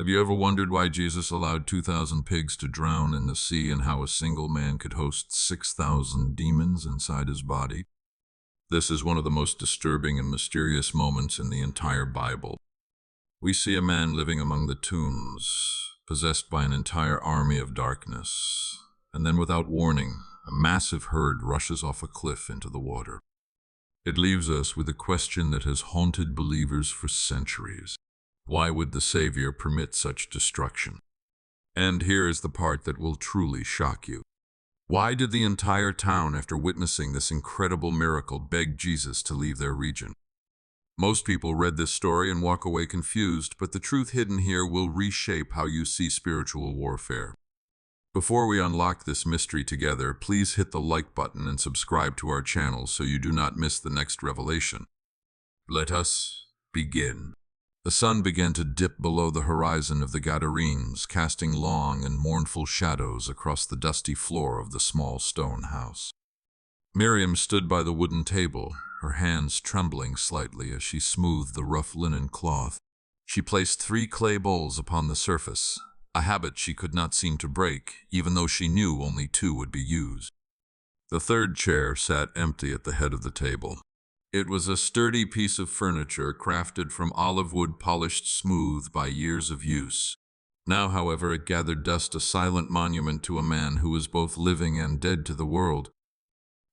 Have you ever wondered why Jesus allowed 2,000 pigs to drown in the sea and how a single man could host 6,000 demons inside his body? This is one of the most disturbing and mysterious moments in the entire Bible. We see a man living among the tombs, possessed by an entire army of darkness, and then without warning, a massive herd rushes off a cliff into the water. It leaves us with a question that has haunted believers for centuries. Why would the Savior permit such destruction? And here is the part that will truly shock you. Why did the entire town, after witnessing this incredible miracle, beg Jesus to leave their region? Most people read this story and walk away confused, but the truth hidden here will reshape how you see spiritual warfare. Before we unlock this mystery together, please hit the like button and subscribe to our channel so you do not miss the next revelation. Let us begin. The sun began to dip below the horizon of the Gadarenes, casting long and mournful shadows across the dusty floor of the small stone house. Miriam stood by the wooden table, her hands trembling slightly as she smoothed the rough linen cloth. She placed 3 clay bowls upon the surface, a habit she could not seem to break, even though she knew only 2 would be used. The third chair sat empty at the head of the table. It was a sturdy piece of furniture crafted from olive wood polished smooth by years of use. Now, however, it gathered dust, a silent monument to a man who was both living and dead to the world.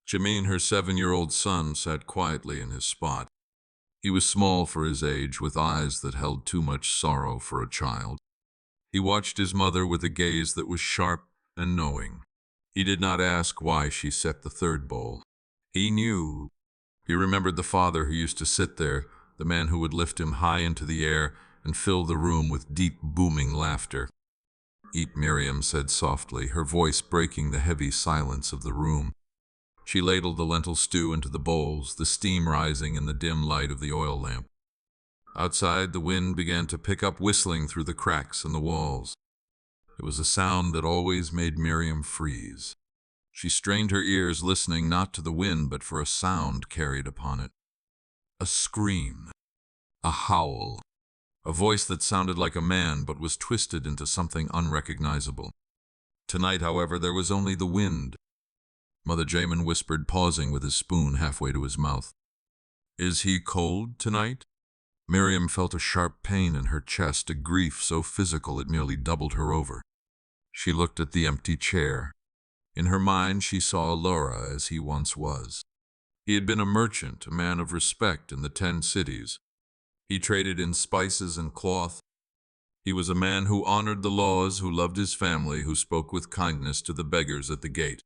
Jamin, her 7-year-old son, sat quietly in his spot. He was small for his age, with eyes that held too much sorrow for a child. He watched his mother with a gaze that was sharp and knowing. He did not ask why she set the third bowl. He knew. He remembered the father who used to sit there, the man who would lift him high into the air and fill the room with deep, booming laughter. "Eat," Miriam said softly, her voice breaking the heavy silence of the room. She ladled the lentil stew into the bowls, the steam rising in the dim light of the oil lamp. Outside, the wind began to pick up, whistling through the cracks in the walls. It was a sound that always made Miriam freeze. She strained her ears, listening not to the wind, but for a sound carried upon it. A scream, a howl, a voice that sounded like a man but was twisted into something unrecognizable. Tonight, however, there was only the wind. Mother Jamin whispered, pausing with his spoon halfway to his mouth. "Is he cold tonight?" Miriam felt a sharp pain in her chest, a grief so physical it nearly doubled her over. She looked at the empty chair. In her mind, she saw Laura as he once was. He had been a merchant, a man of respect in the 10 cities. He traded in spices and cloth. He was a man who honored the laws, who loved his family, who spoke with kindness to the beggars at the gate.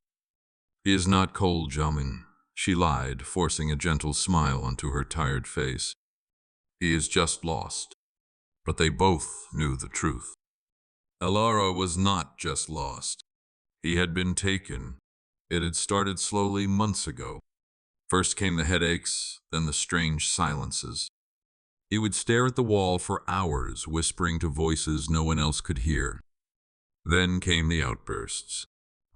"He is not cold, Jamin," she lied, forcing a gentle smile onto her tired face. "He is just lost." But they both knew the truth. Alara was not just lost. He had been taken. It had started slowly months ago. First came the headaches, then the strange silences. He would stare at the wall for hours, whispering to voices no one else could hear. Then came the outbursts.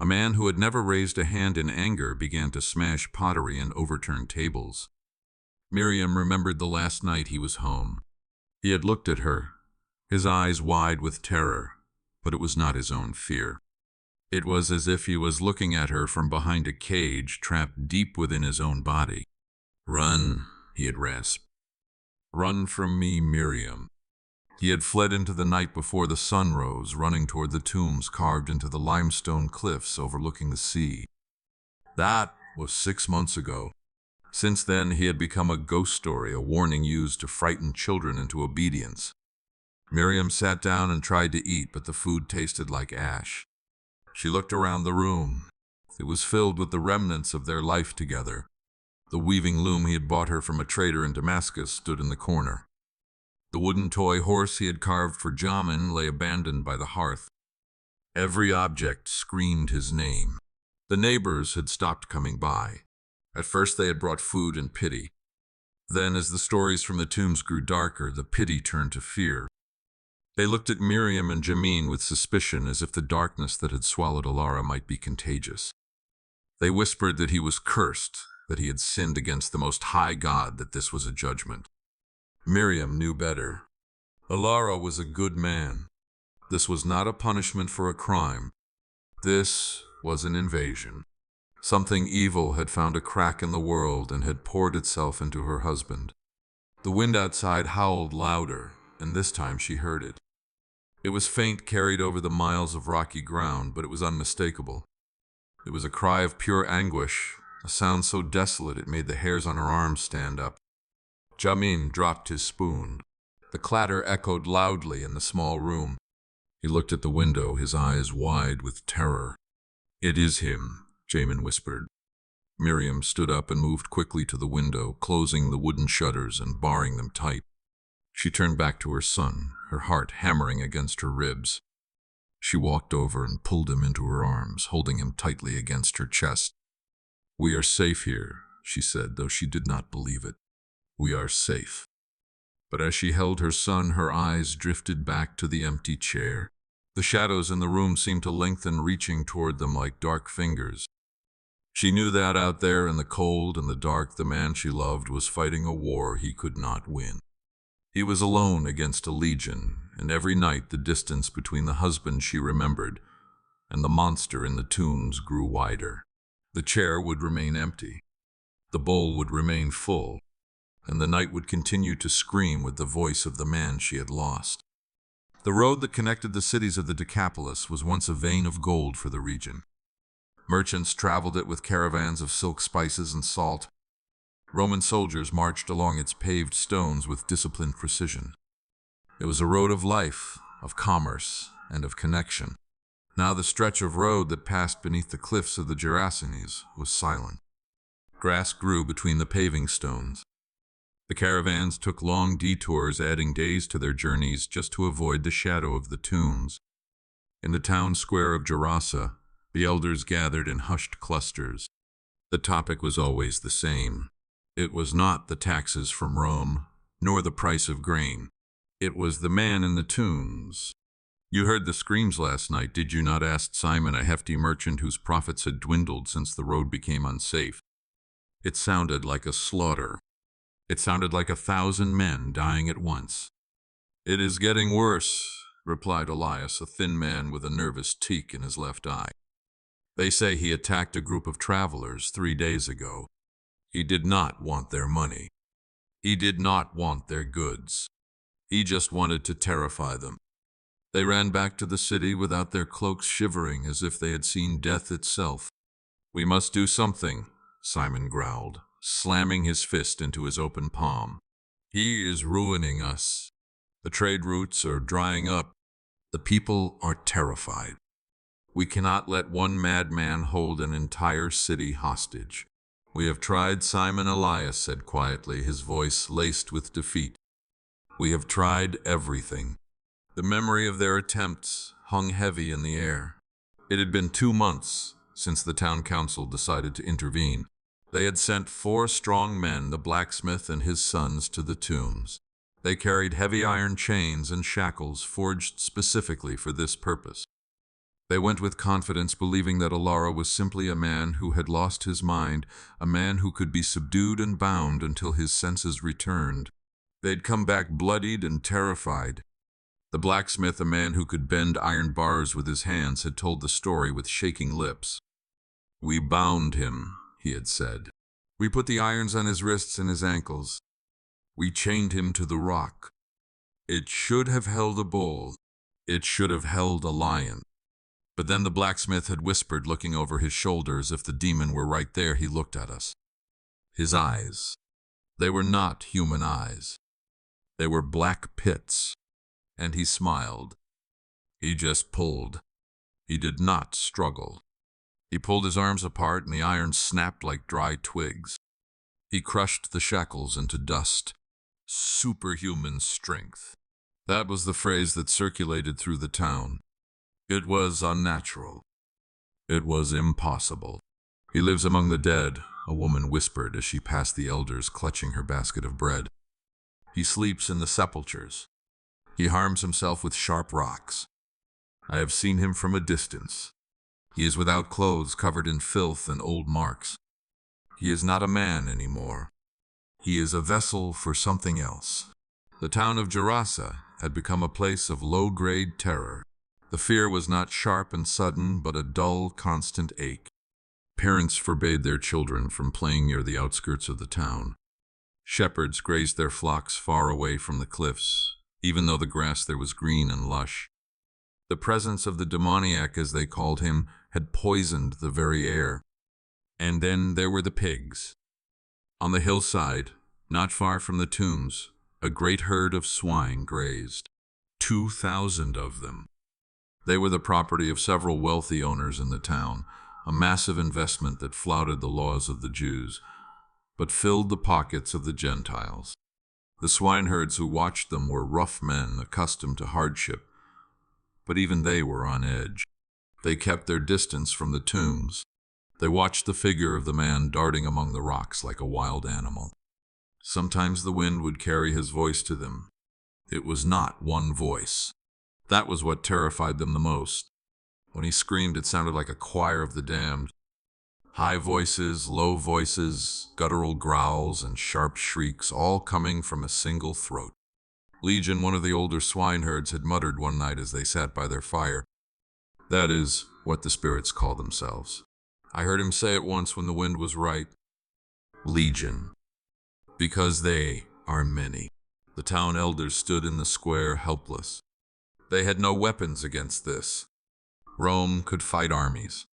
A man who had never raised a hand in anger began to smash pottery and overturn tables. Miriam remembered the last night he was home. He had looked at her, his eyes wide with terror, but it was not his own fear. It was as if he was looking at her from behind a cage, trapped deep within his own body. "Run," he had rasped. "Run from me, Miriam." He had fled into the night before the sun rose, running toward the tombs carved into the limestone cliffs overlooking the sea. That was 6 months ago. Since then, he had become a ghost story, a warning used to frighten children into obedience. Miriam sat down and tried to eat, but the food tasted like ash. She looked around the room. It was filled with the remnants of their life together. The weaving loom he had bought her from a trader in Damascus stood in the corner. The wooden toy horse he had carved for Jamin lay abandoned by the hearth. Every object screamed his name. The neighbors had stopped coming by. At first they had brought food and pity. Then, as the stories from the tombs grew darker, the pity turned to fear. They looked at Miriam and Jamin with suspicion, as if the darkness that had swallowed Alara might be contagious. They whispered that he was cursed, that he had sinned against the Most High God, that this was a judgment. Miriam knew better. Alara was a good man. This was not a punishment for a crime. This was an invasion. Something evil had found a crack in the world and had poured itself into her husband. The wind outside howled louder, and this time she heard it. It was faint, carried over the miles of rocky ground, but it was unmistakable. It was a cry of pure anguish, a sound so desolate it made the hairs on her arms stand up. Jamin dropped his spoon. The clatter echoed loudly in the small room. He looked at the window, his eyes wide with terror. "It is him," Jamin whispered. Miriam stood up and moved quickly to the window, closing the wooden shutters and barring them tight. She turned back to her son, her heart hammering against her ribs. She walked over and pulled him into her arms, holding him tightly against her chest. "We are safe here," she said, though she did not believe it. "We are safe." But as she held her son, her eyes drifted back to the empty chair. The shadows in the room seemed to lengthen, reaching toward them like dark fingers. She knew that out there in the cold and the dark, the man she loved was fighting a war he could not win. He was alone against a legion, and every night the distance between the husband she remembered and the monster in the tombs grew wider. The chair would remain empty. The bowl would remain full, and the night would continue to scream with the voice of the man she had lost. The road that connected the cities of the Decapolis was once a vein of gold for the region. Merchants traveled it with caravans of silk, spices, and salt. Roman soldiers marched along its paved stones with disciplined precision. It was a road of life, of commerce, and of connection. Now the stretch of road that passed beneath the cliffs of the Gerasenes was silent. Grass grew between the paving stones. The caravans took long detours, adding days to their journeys just to avoid the shadow of the tombs. In the town square of Gerasa, the elders gathered in hushed clusters. The topic was always the same. It was not the taxes from Rome, nor the price of grain. It was the man in the tombs. "You heard the screams last night, did you not?" asked Simon, a hefty merchant whose profits had dwindled since the road became unsafe. It sounded like a slaughter. It sounded like 1,000 men dying at once. "It is getting worse," replied Elias, a thin man with a nervous teak in his left eye. "They say he attacked a group of travelers 3 days ago. He did not want their money. He did not want their goods. He just wanted to terrify them. They ran back to the city without their cloaks, shivering as if they had seen death itself." "We must do something," Simon growled, slamming his fist into his open palm. "He is ruining us. The trade routes are drying up. The people are terrified. We cannot let one madman hold an entire city hostage." "We have tried," Simon Elias said quietly, his voice laced with defeat. "We have tried everything." The memory of their attempts hung heavy in the air. It had been 2 months since the town council decided to intervene. They had sent 4 strong men, the blacksmith and his sons, to the tombs. They carried heavy iron chains and shackles forged specifically for this purpose. They went with confidence, believing that Alara was simply a man who had lost his mind, a man who could be subdued and bound until his senses returned. They'd come back bloodied and terrified. The blacksmith, a man who could bend iron bars with his hands, had told the story with shaking lips. "We bound him," he had said. "We put the irons on his wrists and his ankles. We chained him to the rock. It should have held a bull. It should have held a lion." But then the blacksmith had whispered, looking over his shoulder as if the demon were right there. He looked at us. His eyes. They were not human eyes. They were black pits. And he smiled. He just pulled. He did not struggle. He pulled his arms apart and the iron snapped like dry twigs. He crushed the shackles into dust. Superhuman strength. That was the phrase that circulated through the town. It was unnatural. It was impossible. "He lives among the dead," a woman whispered as she passed the elders, clutching her basket of bread. "He sleeps in the sepulchres. He harms himself with sharp rocks. I have seen him from a distance. He is without clothes, covered in filth and old marks. He is not a man anymore. He is a vessel for something else." The town of Gerasa had become a place of low-grade terror. The fear was not sharp and sudden, but a dull, constant ache. Parents forbade their children from playing near the outskirts of the town. Shepherds grazed their flocks far away from the cliffs, even though the grass there was green and lush. The presence of the demoniac, as they called him, had poisoned the very air. And then there were the pigs. On the hillside, not far from the tombs, a great herd of swine grazed. 2,000 of them. They were the property of several wealthy owners in the town, a massive investment that flouted the laws of the Jews, but filled the pockets of the Gentiles. The swineherds who watched them were rough men accustomed to hardship, but even they were on edge. They kept their distance from the tombs. They watched the figure of the man darting among the rocks like a wild animal. Sometimes the wind would carry his voice to them. It was not one voice. That was what terrified them the most. When he screamed, it sounded like a choir of the damned. High voices, low voices, guttural growls, and sharp shrieks, all coming from a single throat. Legion, one of the older swineherds, had muttered one night as they sat by their fire, "That is what the spirits call themselves." I heard him say it once when the wind was right. Legion. Because they are many. The town elders stood in the square, helpless. They had no weapons against this. Rome could fight armies.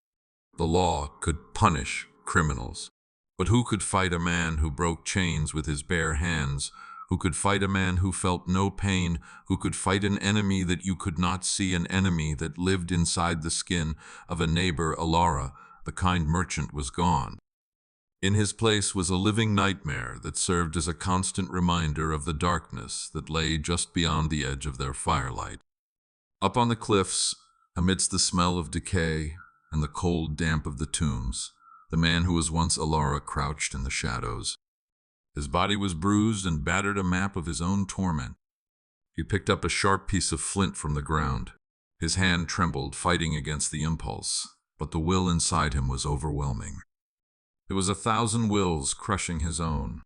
The law could punish criminals. But who could fight a man who broke chains with his bare hands? Who could fight a man who felt no pain? Who could fight an enemy that you could not see, an enemy that lived inside the skin of a neighbor? Alara, the kind merchant, was gone. In his place was a living nightmare that served as a constant reminder of the darkness that lay just beyond the edge of their firelight. Up on the cliffs, amidst the smell of decay and the cold damp of the tombs, the man who was once Alara crouched in the shadows. His body was bruised and battered, a map of his own torment. He picked up a sharp piece of flint from the ground. His hand trembled, fighting against the impulse, but the will inside him was overwhelming. It was 1,000 wills crushing his own.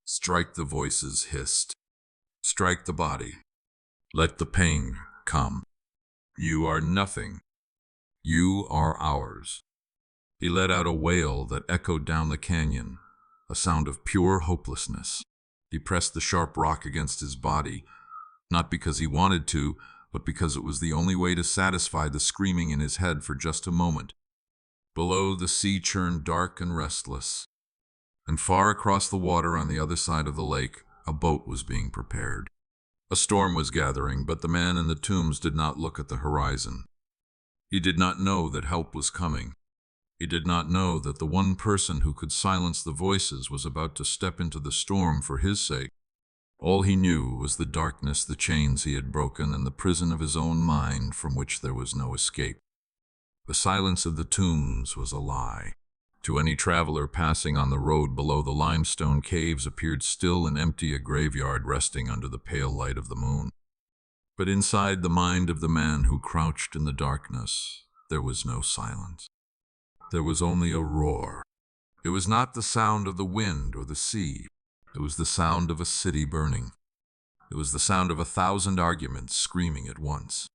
Strike, the voices hissed. Strike the body. Let the pain come. You are nothing. You are ours. He let out a wail that echoed down the canyon, a sound of pure hopelessness. He pressed the sharp rock against his body, not because he wanted to, but because it was the only way to satisfy the screaming in his head for just a moment. Below, the sea churned dark and restless, and far across the water on the other side of the lake, a boat was being prepared. A storm was gathering, but the man in the tombs did not look at the horizon. He did not know that help was coming. He did not know that the one person who could silence the voices was about to step into the storm for his sake. All he knew was the darkness, the chains he had broken, and the prison of his own mind from which there was no escape. The silence of the tombs was a lie. To any traveler passing on the road below, the limestone caves appeared still and empty, a graveyard resting under the pale light of the moon. But inside the mind of the man who crouched in the darkness, there was no silence. There was only a roar. It was not the sound of the wind or the sea. It was the sound of a city burning. It was the sound of 1,000 arguments screaming at once.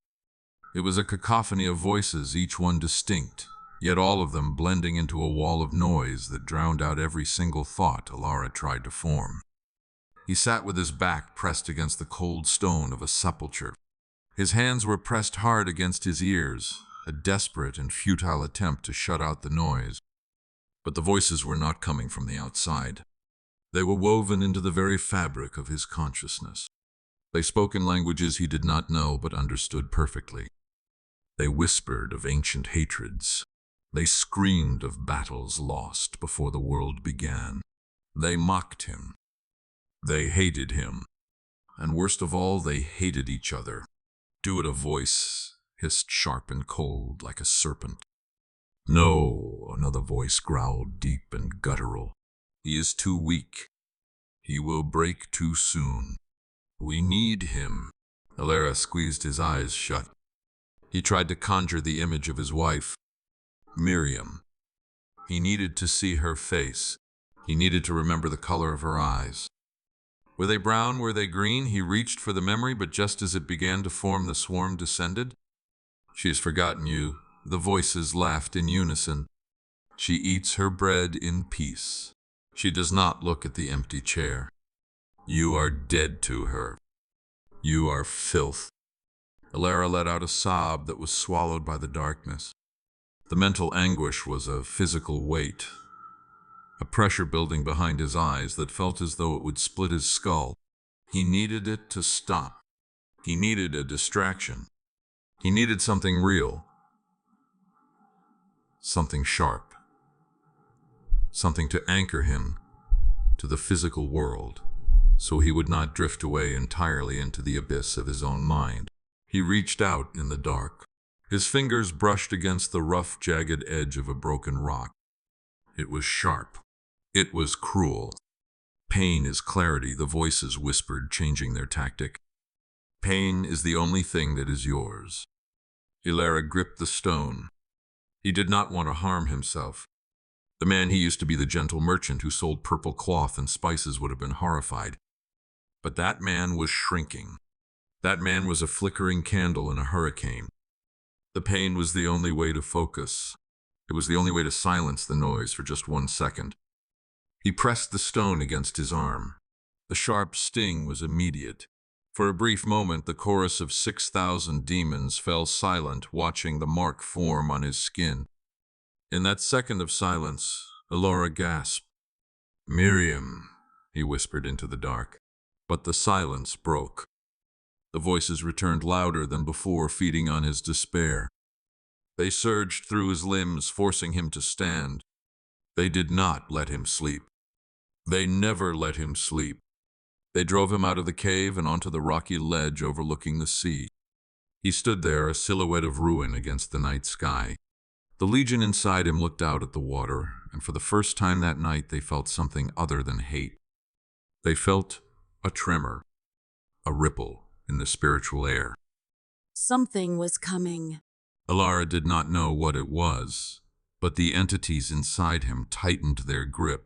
It was a cacophony of voices, each one distinct, yet all of them blending into a wall of noise that drowned out every single thought Alara tried to form. He sat with his back pressed against the cold stone of a sepulchre. His hands were pressed hard against his ears, a desperate and futile attempt to shut out the noise. But the voices were not coming from the outside. They were woven into the very fabric of his consciousness. They spoke in languages he did not know but understood perfectly. They whispered of ancient hatreds. They screamed of battles lost before the world began. They mocked him. They hated him. And worst of all, they hated each other. Do it, a voice hissed sharp and cold like a serpent. No, another voice growled deep and guttural. He is too weak. He will break too soon. We need him. Alara squeezed his eyes shut. He tried to conjure the image of his wife, Miriam. He needed to see her face. He needed to remember the color of her eyes. Were they brown? Were they green? He reached for the memory, but just as it began to form, the swarm descended. She has forgotten you. The voices laughed in unison. She eats her bread in peace. She does not look at the empty chair. You are dead to her. You are filth. Alara let out a sob that was swallowed by the darkness. The mental anguish was a physical weight, a pressure building behind his eyes that felt as though it would split his skull. He needed it to stop. He needed a distraction. He needed something real, something sharp, something to anchor him to the physical world, so he would not drift away entirely into the abyss of his own mind. He reached out in the dark. His fingers brushed against the rough, jagged edge of a broken rock. It was sharp. It was cruel. Pain is clarity, the voices whispered, changing their tactic. Pain is the only thing that is yours. Alara gripped the stone. He did not want to harm himself. The man he used to be, the gentle merchant who sold purple cloth and spices, would have been horrified. But that man was shrinking. That man was a flickering candle in a hurricane. The pain was the only way to focus. It was the only way to silence the noise for just 1 second. He pressed the stone against his arm. The sharp sting was immediate. For a brief moment, the chorus of 6,000 demons fell silent, watching the mark form on his skin. In that second of silence, Alara gasped. "Miriam," he whispered into the dark. But the silence broke. The voices returned louder than before, feeding on his despair. They surged through his limbs, forcing him to stand. They did not let him sleep. They never let him sleep. They drove him out of the cave and onto the rocky ledge overlooking the sea. He stood there, a silhouette of ruin against the night sky. The legion inside him looked out at the water, and for the first time that night they felt something other than hate. They felt a tremor, a ripple in the spiritual air. Something was coming. Alara did not know what it was, but the entities inside him tightened their grip.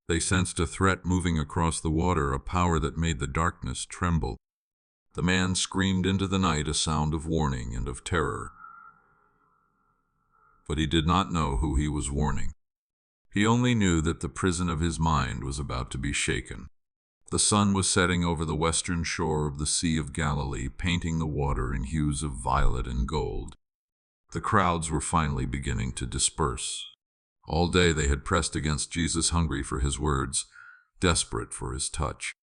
They sensed a threat moving across the water, a power that made the darkness tremble. The man screamed into the night, a sound of warning and of terror. But he did not know who he was warning. He only knew that the prison of his mind was about to be shaken. The sun was setting over the western shore of the Sea of Galilee, painting the water in hues of violet and gold. The crowds were finally beginning to disperse. All day they had pressed against Jesus, hungry for his words, desperate for his touch.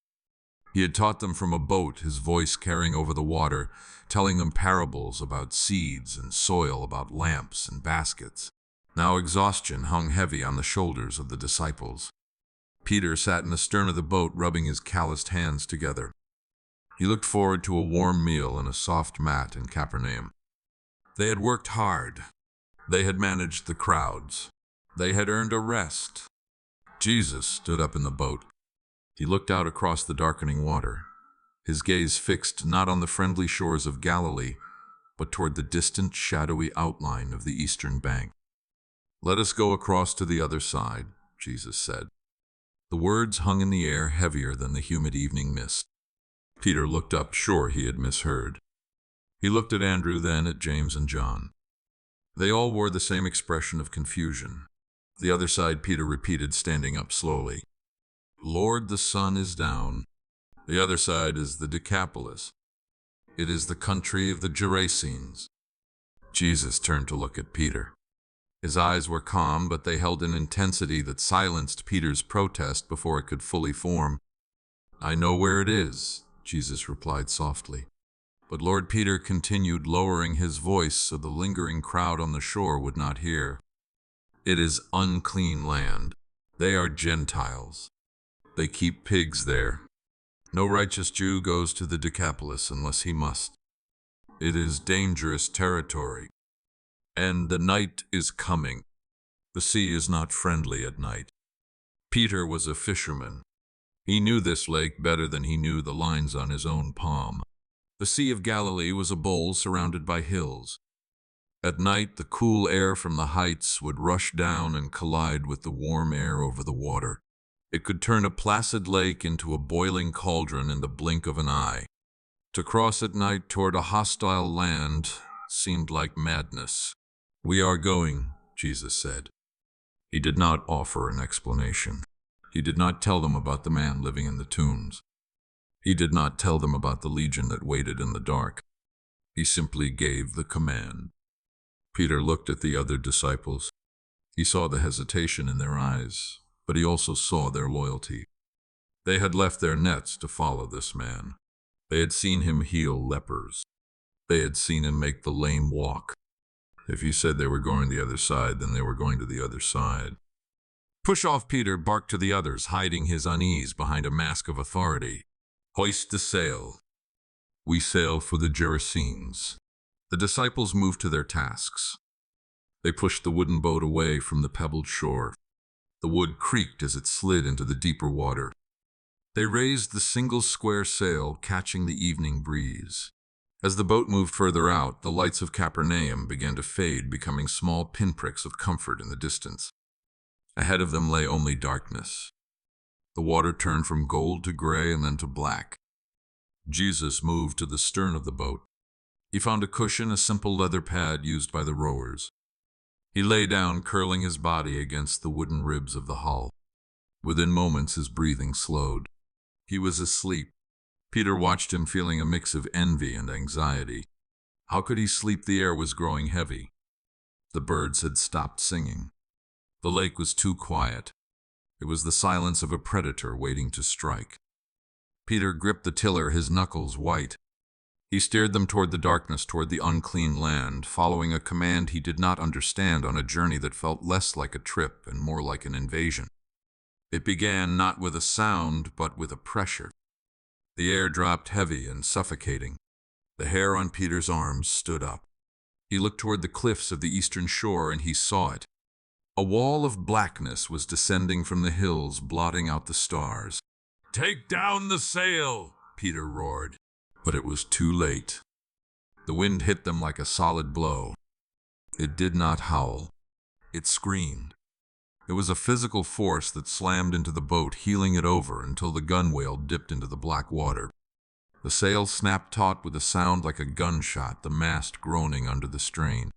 He had taught them from a boat, his voice carrying over the water, telling them parables about seeds and soil, about lamps and baskets. Now exhaustion hung heavy on the shoulders of the disciples. Peter sat in the stern of the boat, rubbing his calloused hands together. He looked forward to a warm meal and a soft mat in Capernaum. They had worked hard. They had managed the crowds. They had earned a rest. Jesus stood up in the boat. He looked out across the darkening water, his gaze fixed not on the friendly shores of Galilee, but toward the distant, shadowy outline of the eastern bank. "Let us go across to the other side," Jesus said. The words hung in the air, heavier than the humid evening mist. Peter looked up, sure he had misheard. He looked at Andrew, then at James and John. They all wore the same expression of confusion. "The other side," Peter repeated, standing up slowly. "Lord, the sun is down. The other side is the Decapolis. It is the country of the Gerasenes." Jesus turned to look at Peter. His eyes were calm, but they held an intensity that silenced Peter's protest before it could fully form. "I know where it is," Jesus replied softly. But Lord Peter continued, lowering his voice so the lingering crowd on the shore would not hear. "It is unclean land. They are Gentiles. They keep pigs there. No righteous Jew goes to the Decapolis unless he must. It is dangerous territory. And the night is coming. The sea is not friendly at night." Peter was a fisherman. He knew this lake better than he knew the lines on his own palm. The Sea of Galilee was a bowl surrounded by hills. At night, the cool air from the heights would rush down and collide with the warm air over the water. It could turn a placid lake into a boiling cauldron in the blink of an eye. To cross at night toward a hostile land seemed like madness. "We are going," Jesus said. He did not offer an explanation. He did not tell them about the man living in the tombs. He did not tell them about the legion that waited in the dark. He simply gave the command. Peter looked at the other disciples. He saw the hesitation in their eyes, but he also saw their loyalty. They had left their nets to follow this man. They had seen him heal lepers. They had seen him make the lame walk. If he said they were going the other side, then they were going to the other side. "Push off," Peter barked to the others, hiding his unease behind a mask of authority. "Hoist the sail. We sail for the Gerasenes." The disciples moved to their tasks. They pushed the wooden boat away from the pebbled shore. The wood creaked as it slid into the deeper water. They raised the single square sail, catching the evening breeze. As the boat moved further out, the lights of Capernaum began to fade, becoming small pinpricks of comfort in the distance. Ahead of them lay only darkness. The water turned from gold to gray and then to black. Jesus moved to the stern of the boat. He found a cushion, a simple leather pad used by the rowers. He lay down, curling his body against the wooden ribs of the hull. Within moments, his breathing slowed. He was asleep. Peter watched him, feeling a mix of envy and anxiety. How could he sleep? The air was growing heavy. The birds had stopped singing. The lake was too quiet. It was the silence of a predator waiting to strike. Peter gripped the tiller, his knuckles white. He steered them toward the darkness, toward the unclean land, following a command he did not understand on a journey that felt less like a trip and more like an invasion. It began not with a sound, but with a pressure. The air dropped heavy and suffocating. The hair on Peter's arms stood up. He looked toward the cliffs of the eastern shore, and he saw it. A wall of blackness was descending from the hills, blotting out the stars. "Take down the sail!" Peter roared. But it was too late. The wind hit them like a solid blow. It did not howl. It screamed. It was a physical force that slammed into the boat, heeling it over until the gunwale dipped into the black water. The sail snapped taut with a sound like a gunshot, the mast groaning under the strain.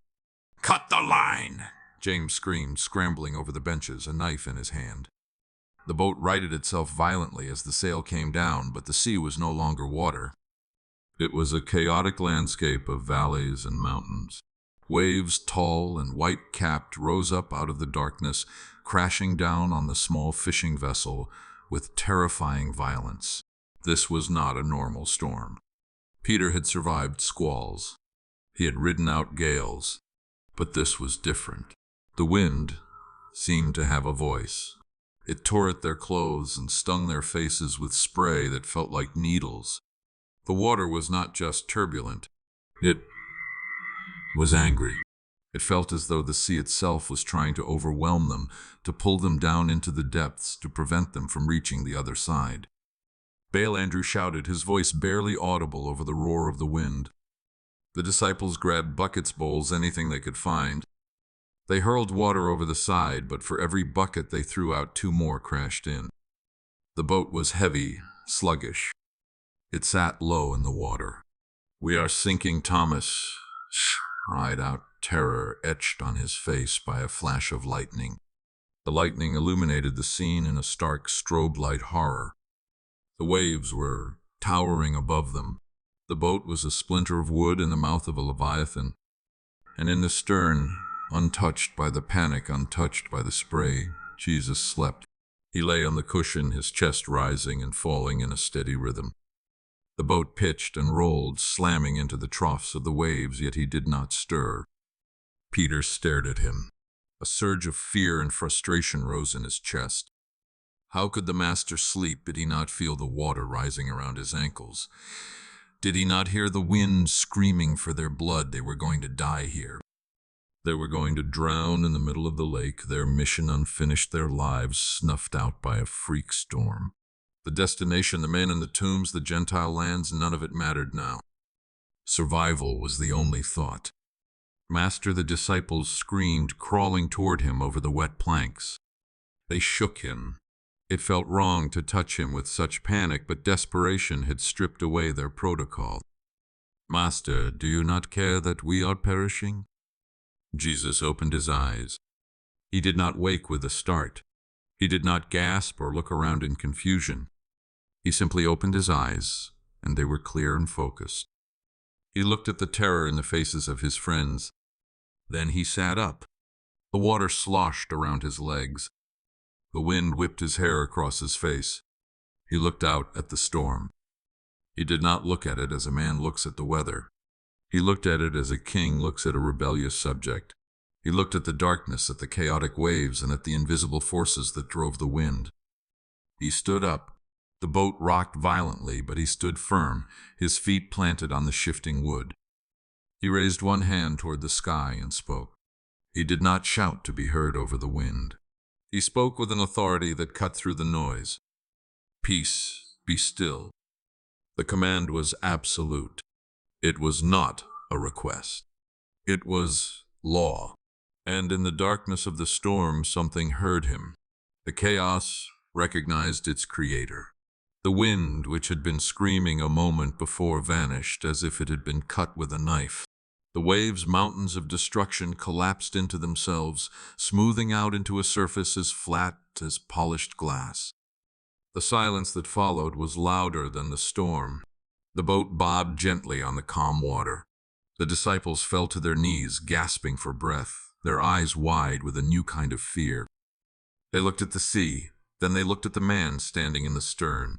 "Cut the line!" James screamed, scrambling over the benches, a knife in his hand. The boat righted itself violently as the sail came down, but the sea was no longer water. It was a chaotic landscape of valleys and mountains. Waves, tall and white-capped, rose up out of the darkness, crashing down on the small fishing vessel with terrifying violence. This was not a normal storm. Peter had survived squalls. He had ridden out gales. But this was different. The wind seemed to have a voice. It tore at their clothes and stung their faces with spray that felt like needles. The water was not just turbulent. It was angry. It felt as though the sea itself was trying to overwhelm them, to pull them down into the depths, to prevent them from reaching the other side. Bale Andrew shouted, his voice barely audible over the roar of the wind. The disciples grabbed buckets, bowls, anything they could find. They hurled water over the side, but for every bucket they threw out, 2 more crashed in. The boat was heavy, sluggish. It sat low in the water. "We are sinking, Thomas," cried out, terror etched on his face by a flash of lightning. The lightning illuminated the scene in a stark strobe-light horror. The waves were towering above them. The boat was a splinter of wood in the mouth of a leviathan. And in the stern, untouched by the panic, untouched by the spray, Jesus slept. He lay on the cushion, his chest rising and falling in a steady rhythm. The boat pitched and rolled, slamming into the troughs of the waves, yet he did not stir. Peter stared at him. A surge of fear and frustration rose in his chest. How could the master sleep? Did he not feel the water rising around his ankles? Did he not hear the wind screaming for their blood? They were going to die here. They were going to drown in the middle of the lake, their mission unfinished, their lives snuffed out by a freak storm. The destination, the men in the tombs, the Gentile lands, none of it mattered now. Survival was the only thought. "Master," the disciples screamed, crawling toward him over the wet planks. They shook him. It felt wrong to touch him with such panic, but desperation had stripped away their protocol. Master, do you not care that we are perishing? Jesus opened his eyes. He did not wake with a start. He did not gasp or look around in confusion. He simply opened his eyes, and they were clear and focused. He looked at the terror in the faces of his friends. Then he sat up. The water sloshed around his legs. The wind whipped his hair across his face. He looked out at the storm. He did not look at it as a man looks at the weather. He looked at it as a king looks at a rebellious subject. He looked at the darkness, at the chaotic waves, and at the invisible forces that drove the wind. He stood up. The boat rocked violently, but he stood firm, his feet planted on the shifting wood. He raised one hand toward the sky and spoke. He did not shout to be heard over the wind. He spoke with an authority that cut through the noise. Peace, be still. The command was absolute. It was not a request. It was law. And in the darkness of the storm, something heard him. The chaos recognized its creator. The wind, which had been screaming a moment before, vanished as if it had been cut with a knife. The waves, mountains of destruction, collapsed into themselves, smoothing out into a surface as flat as polished glass. The silence that followed was louder than the storm. The boat bobbed gently on the calm water. The disciples fell to their knees, gasping for breath, their eyes wide with a new kind of fear. They looked at the sea, then they looked at the man standing in the stern.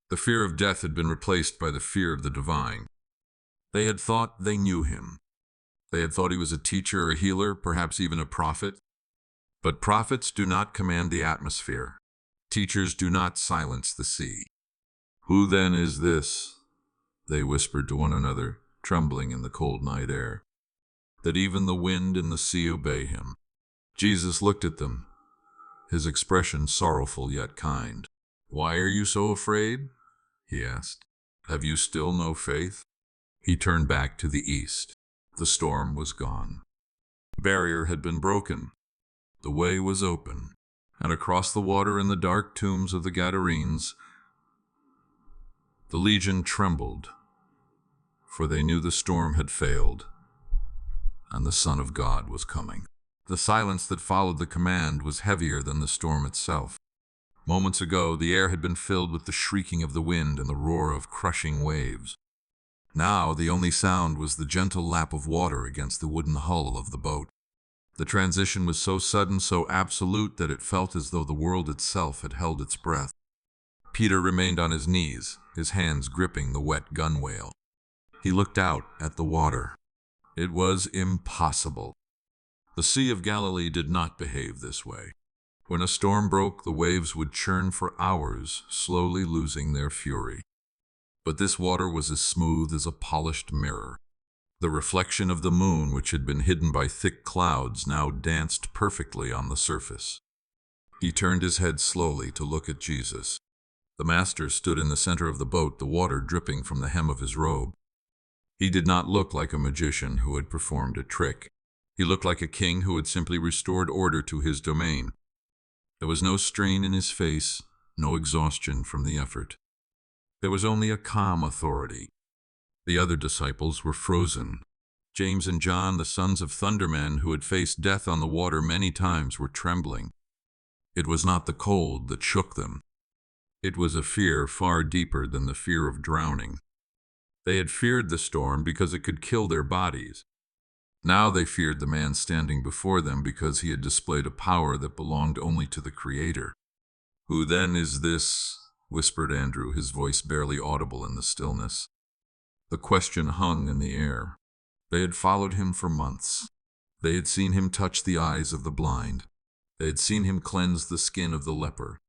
The fear of death had been replaced by the fear of the divine. They had thought they knew him. They had thought he was a teacher, a healer, perhaps even a prophet. But prophets do not command the atmosphere. Teachers do not silence the sea. Who then is this? They whispered to one another, trembling in the cold night air, that even the wind and the sea obey him. Jesus looked at them, his expression sorrowful yet kind. Why are you so afraid? He asked. Have you still no faith? He turned back to the east. The storm was gone. The barrier had been broken. The way was open, and across the water in the dark tombs of the Gadarenes, the legion trembled, for they knew the storm had failed, and the Son of God was coming. The silence that followed the command was heavier than the storm itself. Moments ago, the air had been filled with the shrieking of the wind and the roar of crushing waves. Now, the only sound was the gentle lap of water against the wooden hull of the boat. The transition was so sudden, so absolute, that it felt as though the world itself had held its breath. Peter remained on his knees, his hands gripping the wet gunwale. He looked out at the water. It was impossible. The Sea of Galilee did not behave this way. When a storm broke, the waves would churn for hours, slowly losing their fury. But this water was as smooth as a polished mirror. The reflection of the moon, which had been hidden by thick clouds, now danced perfectly on the surface. He turned his head slowly to look at Jesus. The Master stood in the center of the boat, the water dripping from the hem of his robe. He did not look like a magician who had performed a trick. He looked like a king who had simply restored order to his domain. There was no strain in his face, no exhaustion from the effort. There was only a calm authority. The other disciples were frozen. James and John, the sons of thundermen who had faced death on the water many times, were trembling. It was not the cold that shook them. It was a fear far deeper than the fear of drowning. They had feared the storm because it could kill their bodies. Now they feared the man standing before them because he had displayed a power that belonged only to the Creator. Who then is this? Whispered Andrew, his voice barely audible in the stillness. The question hung in the air. They had followed him for months. They had seen him touch the eyes of the blind. They had seen him cleanse the skin of the leper.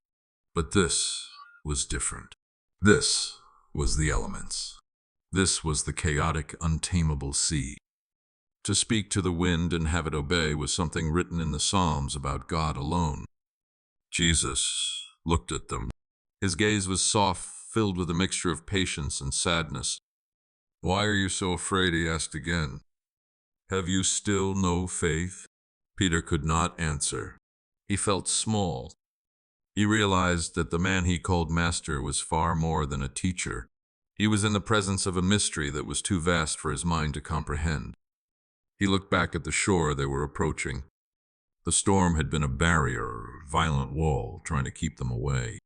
But this was different. This was the elements. This was the chaotic, untamable sea. To speak to the wind and have it obey was something written in the Psalms about God alone. Jesus looked at them. His gaze was soft, filled with a mixture of patience and sadness. Why are you so afraid? He asked again. Have you still no faith? Peter could not answer. He felt small. He realized that the man he called Master was far more than a teacher. He was in the presence of a mystery that was too vast for his mind to comprehend. He looked back at the shore they were approaching. The storm had been a barrier, a violent wall, trying to keep them away.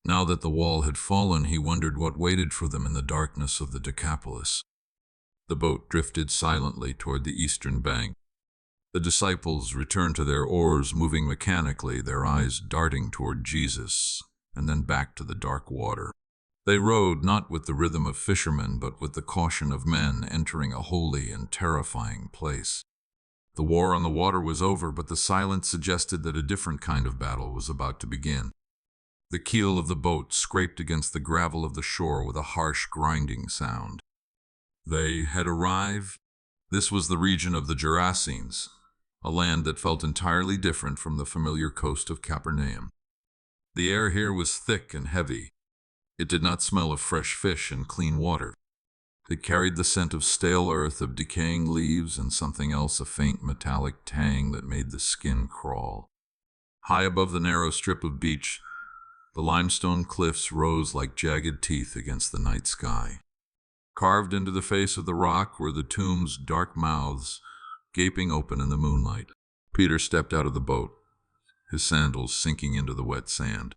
Now that the wall had fallen, he wondered what waited for them in the darkness of the Decapolis. The boat drifted silently toward the eastern bank. The disciples returned to their oars, moving mechanically, their eyes darting toward Jesus, and then back to the dark water. They rowed not with the rhythm of fishermen, but with the caution of men entering a holy and terrifying place. The war on the water was over, but the silence suggested that a different kind of battle was about to begin. The keel of the boat scraped against the gravel of the shore with a harsh, grinding sound. They had arrived. This was the region of the Gerasenes, a land that felt entirely different from the familiar coast of Capernaum. The air here was thick and heavy. It did not smell of fresh fish and clean water. It carried the scent of stale earth, of decaying leaves, and something else, a faint metallic tang that made the skin crawl. High above the narrow strip of beach, the limestone cliffs rose like jagged teeth against the night sky. Carved into the face of the rock were the tomb's dark mouths, gaping open in the moonlight. Peter stepped out of the boat, his sandals sinking into the wet sand.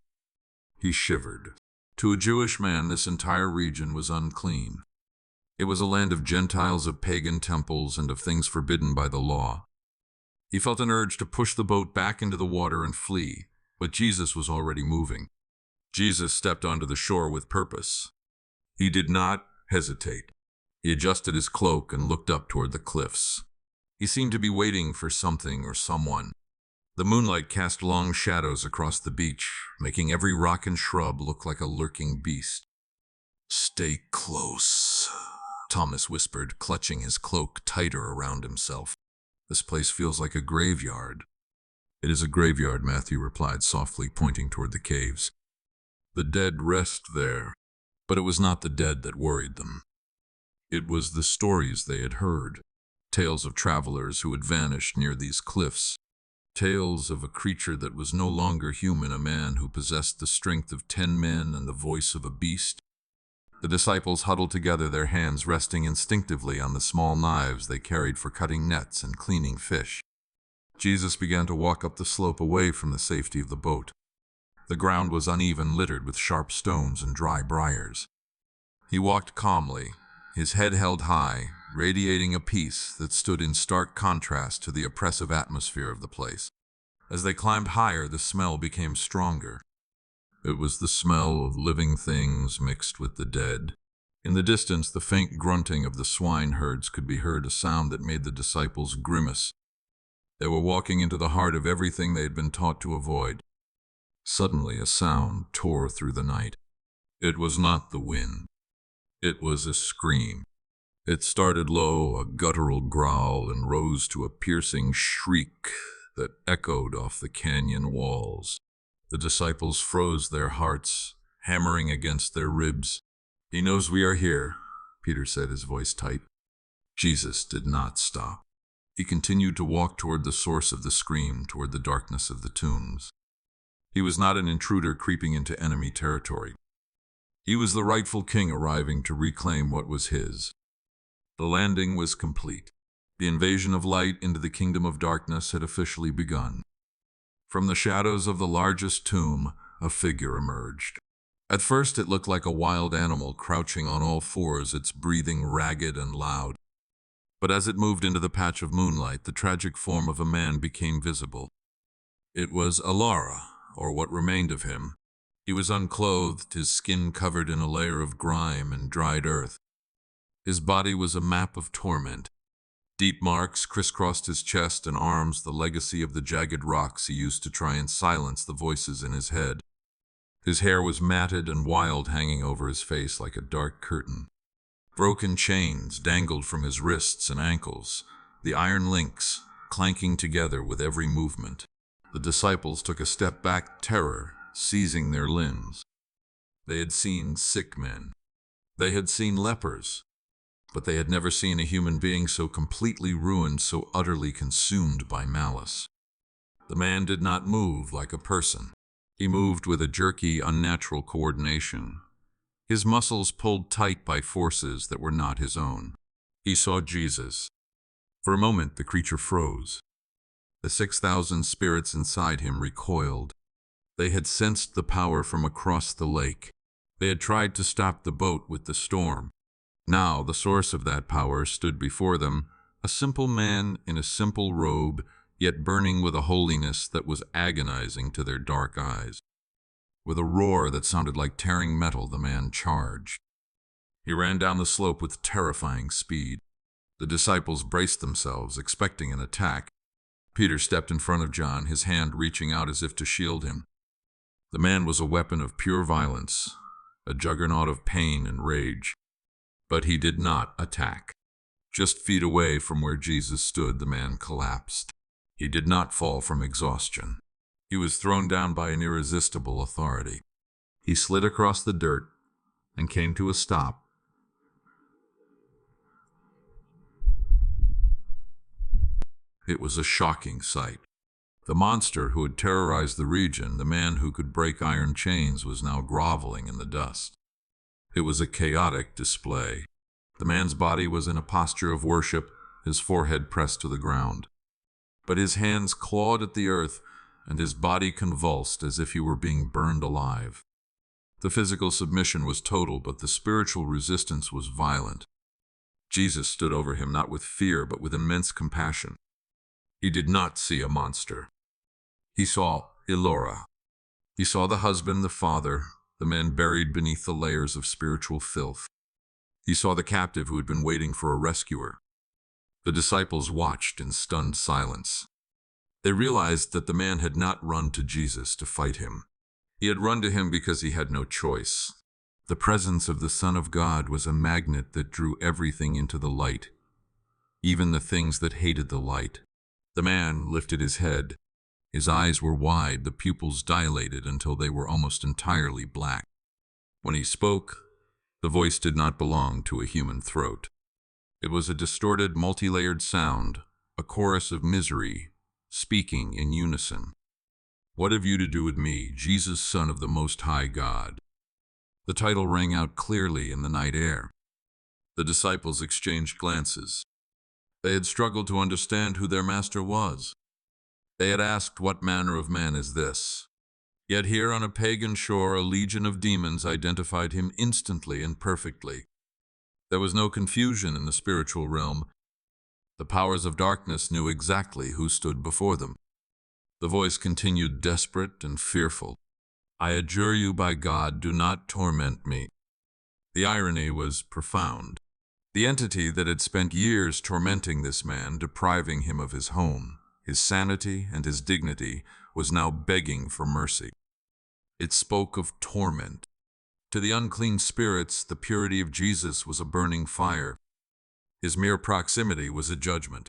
He shivered. To a Jewish man, this entire region was unclean. It was a land of Gentiles, of pagan temples, and of things forbidden by the law. He felt an urge to push the boat back into the water and flee, but Jesus was already moving. Jesus stepped onto the shore with purpose. He did not hesitate. He adjusted his cloak and looked up toward the cliffs. He seemed to be waiting for something or someone. The moonlight cast long shadows across the beach, making every rock and shrub look like a lurking beast. "Stay close," Thomas whispered, clutching his cloak tighter around himself. "This place feels like a graveyard." "It is a graveyard," Matthew replied softly, pointing toward the caves. "The dead rest there." But it was not the dead that worried them. It was the stories they had heard, tales of travelers who had vanished near these cliffs, tales of a creature that was no longer human, a man who possessed the strength of 10 men and the voice of a beast. The disciples huddled together, their hands resting instinctively on the small knives they carried for cutting nets and cleaning fish. Jesus began to walk up the slope away from the safety of the boat. The ground was uneven, littered with sharp stones and dry briars. He walked calmly, his head held high, radiating a peace that stood in stark contrast to the oppressive atmosphere of the place. As they climbed higher, the smell became stronger. It was the smell of living things mixed with the dead. In the distance, the faint grunting of the swine herds could be heard, a sound that made the disciples grimace. They were walking into the heart of everything they had been taught to avoid. Suddenly, a sound tore through the night. It was not the wind. It was a scream. It started low, a guttural growl, and rose to a piercing shriek that echoed off the canyon walls. The disciples froze, their hearts hammering against their ribs. "He knows we are here," Peter said, his voice tight. Jesus did not stop. He continued to walk toward the source of the scream, toward the darkness of the tombs. He was not an intruder creeping into enemy territory. He was the rightful king arriving to reclaim what was his. The landing was complete. The invasion of light into the kingdom of darkness had officially begun. From the shadows of the largest tomb, a figure emerged. At first, it looked like a wild animal crouching on all fours, its breathing ragged and loud. But as it moved into the patch of moonlight, the tragic form of a man became visible. It was Alara, or what remained of him. He was unclothed, his skin covered in a layer of grime and dried earth. His body was a map of torment. Deep marks crisscrossed his chest and arms, the legacy of the jagged rocks he used to try and silence the voices in his head. His hair was matted and wild, hanging over his face like a dark curtain. Broken chains dangled from his wrists and ankles, the iron links clanking together with every movement. The disciples took a step back, terror seizing their limbs. They had seen sick men. They had seen lepers. But they had never seen a human being so completely ruined, so utterly consumed by malice. The man did not move like a person. He moved with a jerky, unnatural coordination. his muscles pulled tight by forces that were not his own. He saw Jesus. For a moment, the creature froze. The 6,000 spirits inside him recoiled. They had sensed the power from across the lake. They had tried to stop the boat with the storm. Now the source of that power stood before them, a simple man in a simple robe, yet burning with a holiness that was agonizing to their dark eyes. With a roar that sounded like tearing metal, the man charged. He ran down the slope with terrifying speed. The disciples braced themselves, expecting an attack. Peter stepped in front of John, his hand reaching out as if to shield him. The man was a weapon of pure violence, a juggernaut of pain and rage. But he did not attack. Just feet away from where Jesus stood, the man collapsed. He did not fall from exhaustion. He was thrown down by an irresistible authority. He slid across the dirt and came to a stop. It was a shocking sight. The monster who had terrorized the region, the man who could break iron chains, was now groveling in the dust. It was a chaotic display. The man's body was in a posture of worship, his forehead pressed to the ground. But his hands clawed at the earth, and his body convulsed as if he were being burned alive. The physical submission was total, but the spiritual resistance was violent. Jesus stood over him, not with fear, but with immense compassion. He did not see a monster. He saw Elora. He saw the husband, the father, the man buried beneath the layers of spiritual filth. He saw the captive who had been waiting for a rescuer. The disciples watched in stunned silence. They realized that the man had not run to Jesus to fight him. He had run to him because he had no choice. The presence of the Son of God was a magnet that drew everything into the light, even the things that hated the light. The man lifted his head. His eyes were wide, the pupils dilated until they were almost entirely black. When he spoke, the voice did not belong to a human throat. It was a distorted, multi-layered sound, a chorus of misery, speaking in unison. "What have you to do with me, Jesus, Son of the Most High God?" The title rang out clearly in the night air. The disciples exchanged glances. They had struggled to understand who their master was. They had asked, "What manner of man is this?" Yet here on a pagan shore, a legion of demons identified him instantly and perfectly. There was no confusion in the spiritual realm. The powers of darkness knew exactly who stood before them. The voice continued, desperate and fearful. "I adjure you by God, do not torment me." The irony was profound. The entity that had spent years tormenting this man, depriving him of his home, his sanity, and his dignity, was now begging for mercy. It spoke of torment. To the unclean spirits, the purity of Jesus was a burning fire. His mere proximity was a judgment.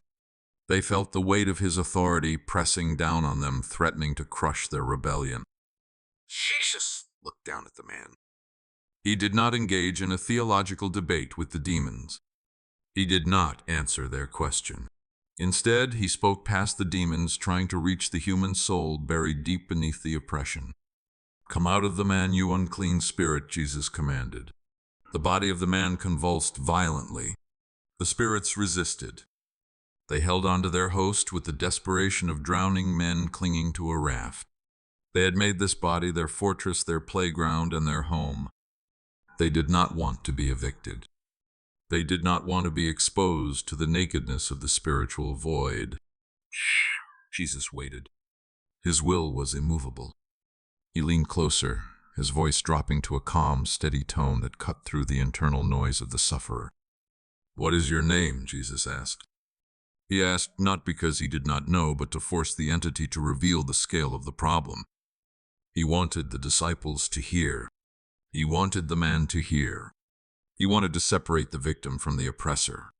They felt the weight of his authority pressing down on them, threatening to crush their rebellion. Jesus looked down at the man. He did not engage in a theological debate with the demons. He did not answer their question. Instead, he spoke past the demons, trying to reach the human soul buried deep beneath the oppression. "Come out of the man, you unclean spirit," Jesus commanded. The body of the man convulsed violently. The spirits resisted. They held on to their host with the desperation of drowning men clinging to a raft. They had made this body their fortress, their playground, and their home. They did not want to be evicted. They did not want to be exposed to the nakedness of the spiritual void. Jesus waited. His will was immovable. He leaned closer, his voice dropping to a calm, steady tone that cut through the internal noise of the sufferer. "What is your name?" Jesus asked. He asked not because he did not know, but to force the entity to reveal the scale of the problem. He wanted the disciples to hear. He wanted the man to hear. He wanted to separate the victim from the oppressor.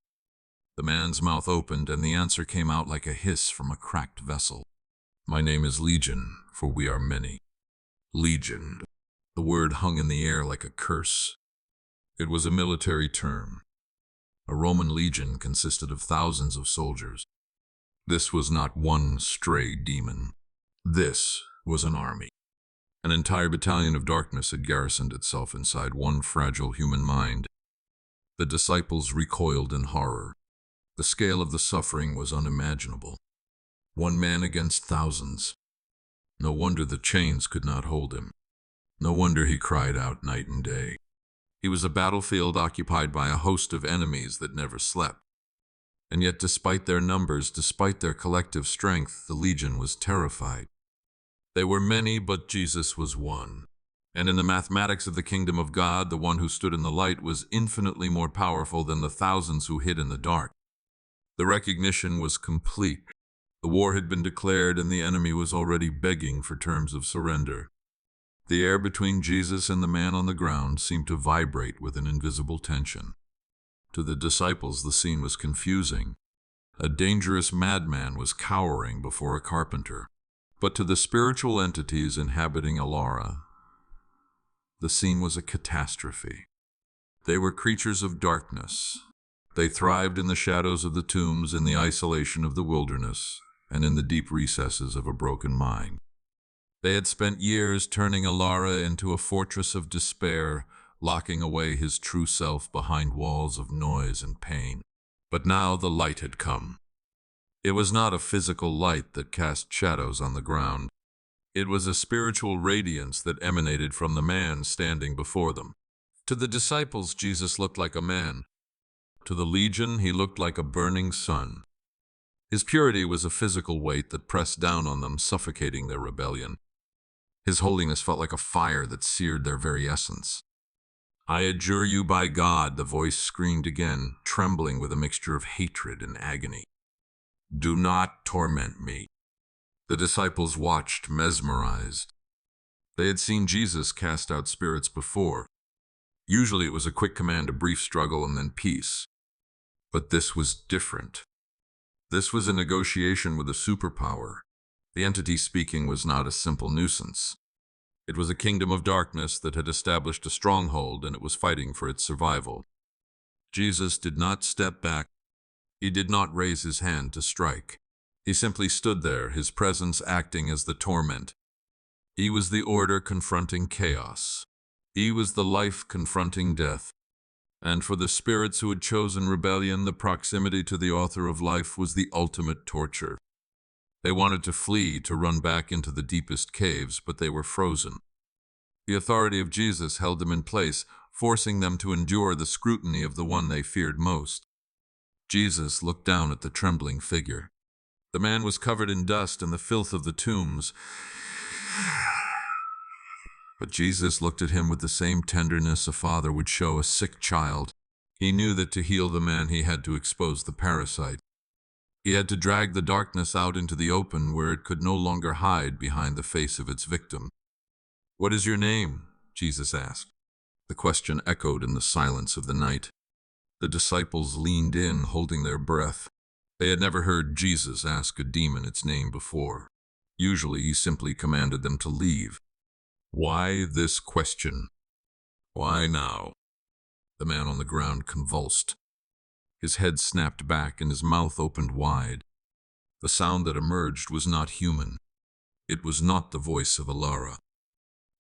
The man's mouth opened, and the answer came out like a hiss from a cracked vessel. "My name is Legion, for we are many." Legion. The word hung in the air like a curse. It was a military term. A Roman legion consisted of thousands of soldiers. This was not one stray demon. This was an army. An entire battalion of darkness had garrisoned itself inside one fragile human mind. The disciples recoiled in horror. The scale of the suffering was unimaginable. One man against thousands. No wonder the chains could not hold him. No wonder he cried out night and day. He was a battlefield occupied by a host of enemies that never slept. And yet, despite their numbers, despite their collective strength, the legion was terrified. They were many, but Jesus was one. And in the mathematics of the kingdom of God, the one who stood in the light was infinitely more powerful than the thousands who hid in the dark. The recognition was complete. The war had been declared, and the enemy was already begging for terms of surrender. The air between Jesus and the man on the ground seemed to vibrate with an invisible tension. To the disciples, the scene was confusing. A dangerous madman was cowering before a carpenter. But to the spiritual entities inhabiting Alara, the scene was a catastrophe. They were creatures of darkness. They thrived in the shadows of the tombs, in the isolation of the wilderness, and in the deep recesses of a broken mind. They had spent years turning Alara into a fortress of despair, locking away his true self behind walls of noise and pain. But now the light had come. It was not a physical light that cast shadows on the ground. It was a spiritual radiance that emanated from the man standing before them. To the disciples, Jesus looked like a man. To the legion, he looked like a burning sun. His purity was a physical weight that pressed down on them, suffocating their rebellion. His holiness felt like a fire that seared their very essence. "I adjure you by God," the voice screamed again, trembling with a mixture of hatred and agony. "Do not torment me." The disciples watched, mesmerized. They had seen Jesus cast out spirits before. Usually it was a quick command, a brief struggle, and then peace. But this was different. This was a negotiation with a superpower. The entity speaking was not a simple nuisance. It was a kingdom of darkness that had established a stronghold, and it was fighting for its survival. Jesus did not step back. He did not raise his hand to strike. He simply stood there, his presence acting as the torment. He was the order confronting chaos. He was the life confronting death. And for the spirits who had chosen rebellion, the proximity to the author of life was the ultimate torture. They wanted to flee, to run back into the deepest caves, but they were frozen. The authority of Jesus held them in place, forcing them to endure the scrutiny of the one they feared most. Jesus looked down at the trembling figure. The man was covered in dust and the filth of the tombs. But Jesus looked at him with the same tenderness a father would show a sick child. He knew that to heal the man he had to expose the parasite. He had to drag the darkness out into the open where it could no longer hide behind the face of its victim. "What is your name?" Jesus asked. The question echoed in the silence of the night. The disciples leaned in, holding their breath. They had never heard Jesus ask a demon its name before. Usually he simply commanded them to leave. Why this question? Why now? The man on the ground convulsed. His head snapped back and his mouth opened wide. The sound that emerged was not human. It was not the voice of Alara.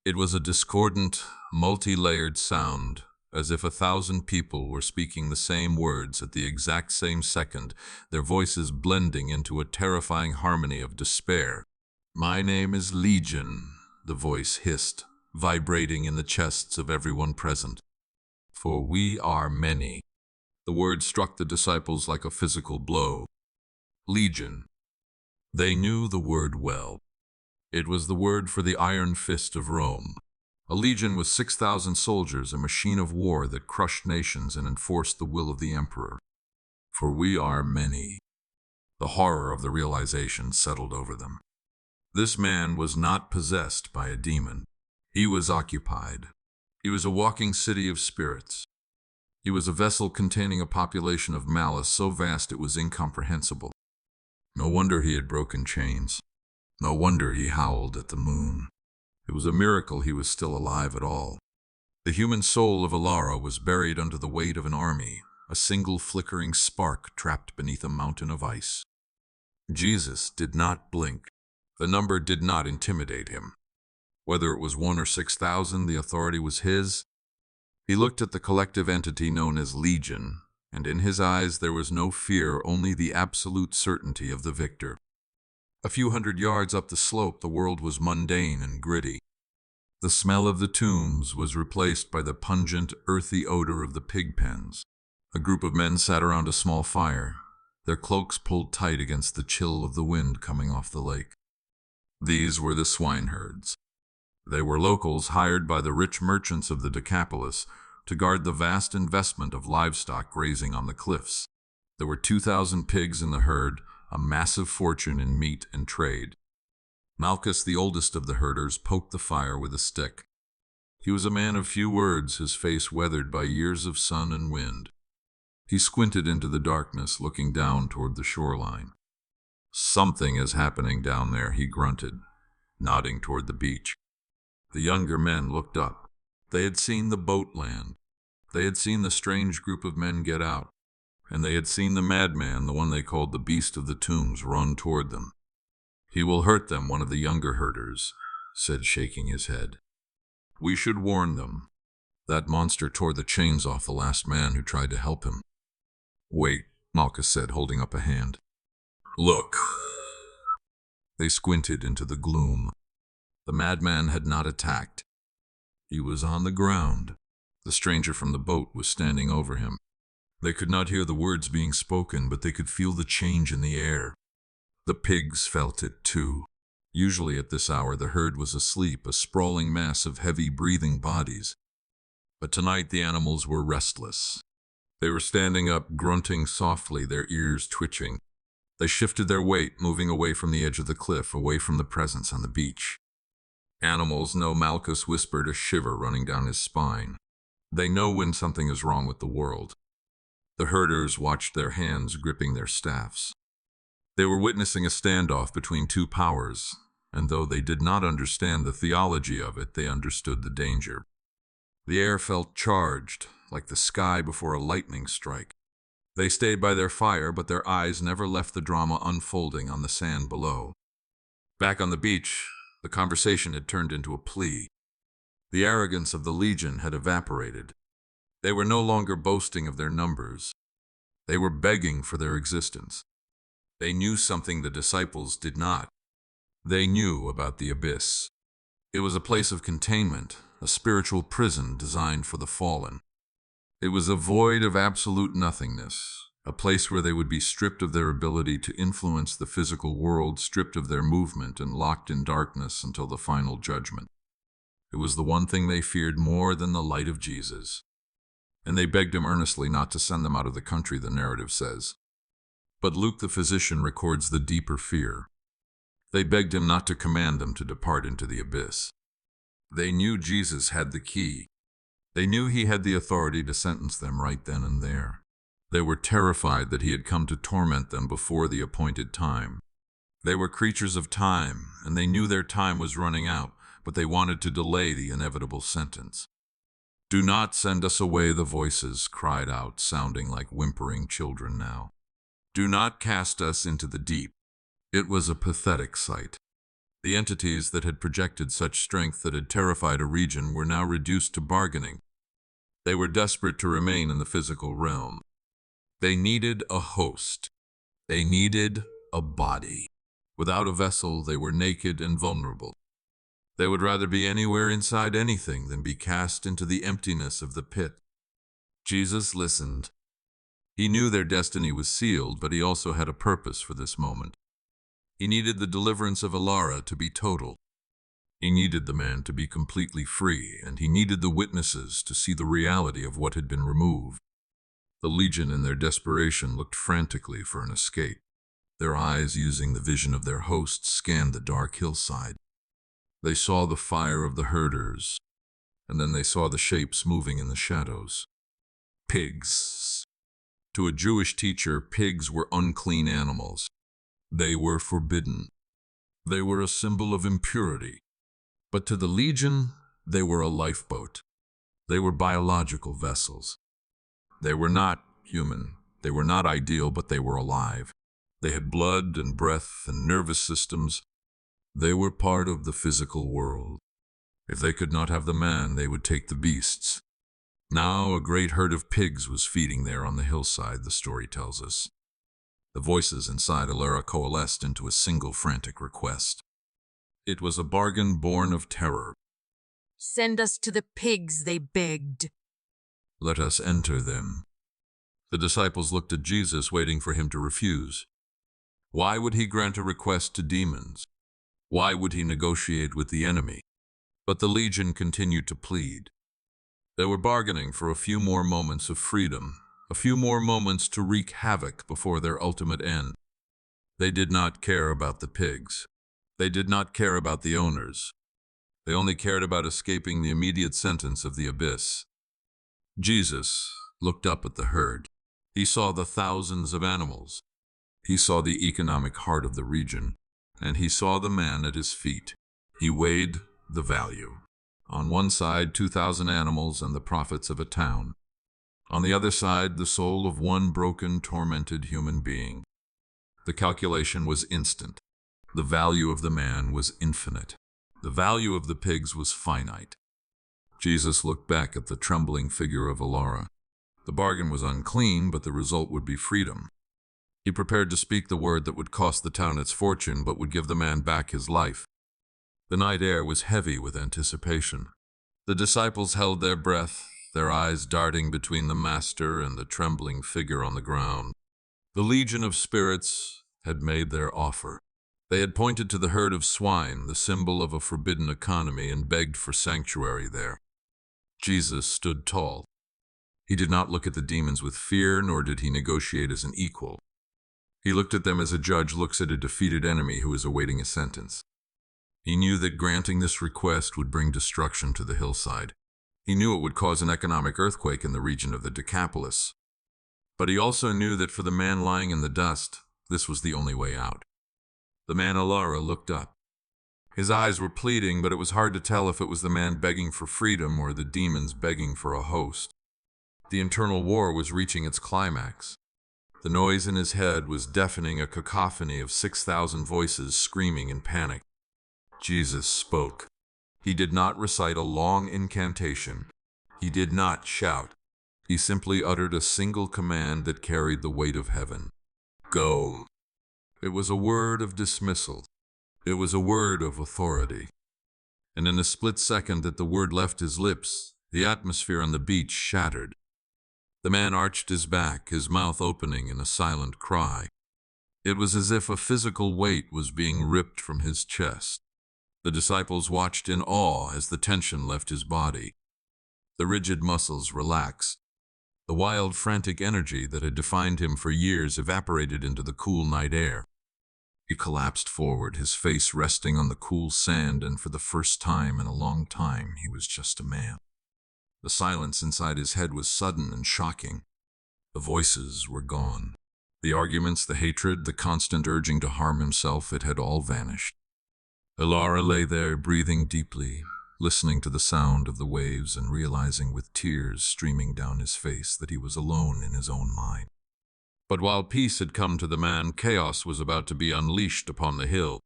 It was a discordant, multi-layered sound, as if 1,000 people were speaking the same words at the exact same second, their voices blending into a terrifying harmony of despair. "My name is Legion," the voice hissed, vibrating in the chests of everyone present. "For we are many." The word struck the disciples like a physical blow. Legion. They knew the word well. It was the word for the iron fist of Rome. A legion was 6,000 soldiers, a machine of war that crushed nations and enforced the will of the emperor. For we are many. The horror of the realization settled over them. This man was not possessed by a demon. He was occupied. He was a walking city of spirits. He was a vessel containing a population of malice so vast it was incomprehensible. No wonder he had broken chains. No wonder he howled at the moon. It was a miracle he was still alive at all. The human soul of Alara was buried under the weight of an army, a single flickering spark trapped beneath a mountain of ice. Jesus did not blink. The number did not intimidate him. Whether it was 1 or 6,000, the authority was his. He looked at the collective entity known as Legion, and in his eyes there was no fear, only the absolute certainty of the victor. A few hundred yards up the slope, the world was mundane and gritty. The smell of the tombs was replaced by the pungent, earthy odor of the pig pens. A group of men sat around a small fire, their cloaks pulled tight against the chill of the wind coming off the lake. These were the swineherds. They were locals hired by the rich merchants of the Decapolis to guard the vast investment of livestock grazing on the cliffs. There were 2,000 pigs in the herd, a massive fortune in meat and trade. Malchus, the oldest of the herders, poked the fire with a stick. He was a man of few words, his face weathered by years of sun and wind. He squinted into the darkness, looking down toward the shoreline. "Something is happening down there," he grunted, nodding toward the beach. The younger men looked up. They had seen the boat land. They had seen the strange group of men get out. And they had seen the madman, the one they called the Beast of the Tombs, run toward them. "He will hurt them," one of the younger herders said, shaking his head. "We should warn them." That monster tore the chains off the last man who tried to help him. "Wait," Malchus said, holding up a hand. "Look." They squinted into the gloom. The madman had not attacked. He was on the ground. The stranger from the boat was standing over him. They could not hear the words being spoken, but they could feel the change in the air. The pigs felt it too. Usually at this hour the herd was asleep, a sprawling mass of heavy-breathing bodies. But tonight the animals were restless. They were standing up, grunting softly, their ears twitching. They shifted their weight, moving away from the edge of the cliff, away from the presence on the beach. "Animals know," Malchus whispered, a shiver running down his spine. "They know when something is wrong with the world." The herders watched their hands gripping their staffs. They were witnessing a standoff between two powers, and though they did not understand the theology of it, they understood the danger. The air felt charged, like the sky before a lightning strike. They stayed by their fire, but their eyes never left the drama unfolding on the sand below. Back on the beach, the conversation had turned into a plea. The arrogance of the Legion had evaporated. They were no longer boasting of their numbers. They were begging for their existence. They knew something the disciples did not. They knew about the abyss. It was a place of containment, a spiritual prison designed for the fallen. It was a void of absolute nothingness, a place where they would be stripped of their ability to influence the physical world, stripped of their movement, and locked in darkness until the final judgment. It was the one thing they feared more than the light of Jesus. And they begged him earnestly not to send them out of the country, the narrative says. But Luke the physician records the deeper fear. They begged him not to command them to depart into the abyss. They knew Jesus had the key. They knew he had the authority to sentence them right then and there. They were terrified that he had come to torment them before the appointed time. They were creatures of time, and they knew their time was running out, but they wanted to delay the inevitable sentence. "Do not send us away," the voices cried out, sounding like whimpering children now. "Do not cast us into the deep." It was a pathetic sight. The entities that had projected such strength that had terrified a region were now reduced to bargaining. They were desperate to remain in the physical realm. They needed a host. They needed a body. Without a vessel, they were naked and vulnerable. They would rather be anywhere inside anything than be cast into the emptiness of the pit. Jesus listened. He knew their destiny was sealed, but he also had a purpose for this moment. He needed the deliverance of Alara to be total. He needed the man to be completely free, and he needed the witnesses to see the reality of what had been removed. The Legion, in their desperation, looked frantically for an escape. Their eyes, using the vision of their host, scanned the dark hillside. They saw the fire of the herders, and then they saw the shapes moving in the shadows. Pigs. To a Jewish teacher, pigs were unclean animals. They were forbidden. They were a symbol of impurity. But to the Legion, they were a lifeboat. They were biological vessels. They were not human. They were not ideal, but they were alive. They had blood and breath and nervous systems. They were part of the physical world. If they could not have the man, they would take the beasts. Now a great herd of pigs was feeding there on the hillside, the story tells us. The voices inside Alara coalesced into a single frantic request. It was a bargain born of terror. Send us to the pigs, they begged. Let us enter them. The disciples looked at Jesus, waiting for him to refuse. Why would he grant a request to demons? Why would he negotiate with the enemy? But the legion continued to plead. They were bargaining for a few more moments of freedom, a few more moments to wreak havoc before their ultimate end. They did not care about the pigs. They did not care about the owners. They only cared about escaping the immediate sentence of the abyss. Jesus looked up at the herd. He saw the thousands of animals. He saw the economic heart of the region, and he saw the man at his feet. He weighed the value. On one side, 2,000 animals and the profits of a town. On the other side, the soul of one broken, tormented human being. The calculation was instant. The value of the man was infinite. The value of the pigs was finite. Jesus looked back at the trembling figure of Alara. The bargain was unclean, but the result would be freedom. He prepared to speak the word that would cost the town its fortune, but would give the man back his life. The night air was heavy with anticipation. The disciples held their breath, their eyes darting between the master and the trembling figure on the ground. The legion of spirits had made their offer. They had pointed to the herd of swine, the symbol of a forbidden economy, and begged for sanctuary there. Jesus stood tall. He did not look at the demons with fear, nor did he negotiate as an equal. He looked at them as a judge looks at a defeated enemy who is awaiting a sentence. He knew that granting this request would bring destruction to the hillside. He knew it would cause an economic earthquake in the region of the Decapolis. But he also knew that for the man lying in the dust, this was the only way out. The man Alara looked up. His eyes were pleading, but it was hard to tell if it was the man begging for freedom or the demons begging for a host. The internal war was reaching its climax. The noise in his head was deafening, a cacophony of 6,000 voices screaming in panic. Jesus spoke. He did not recite a long incantation. He did not shout. He simply uttered a single command that carried the weight of heaven. Go. It was a word of dismissal. It was a word of authority. And in the split second that the word left his lips, the atmosphere on the beach shattered. The man arched his back, his mouth opening in a silent cry. It was as if a physical weight was being ripped from his chest. The disciples watched in awe as the tension left his body. The rigid muscles relaxed. The wild, frantic energy that had defined him for years evaporated into the cool night air. He collapsed forward, his face resting on the cool sand, and for the first time in a long time, he was just a man. The silence inside his head was sudden and shocking. The voices were gone. The arguments, the hatred, the constant urging to harm himself, it had all vanished. Alara lay there, breathing deeply, listening to the sound of the waves and realizing with tears streaming down his face that he was alone in his own mind. But while peace had come to the man, chaos was about to be unleashed upon the hill.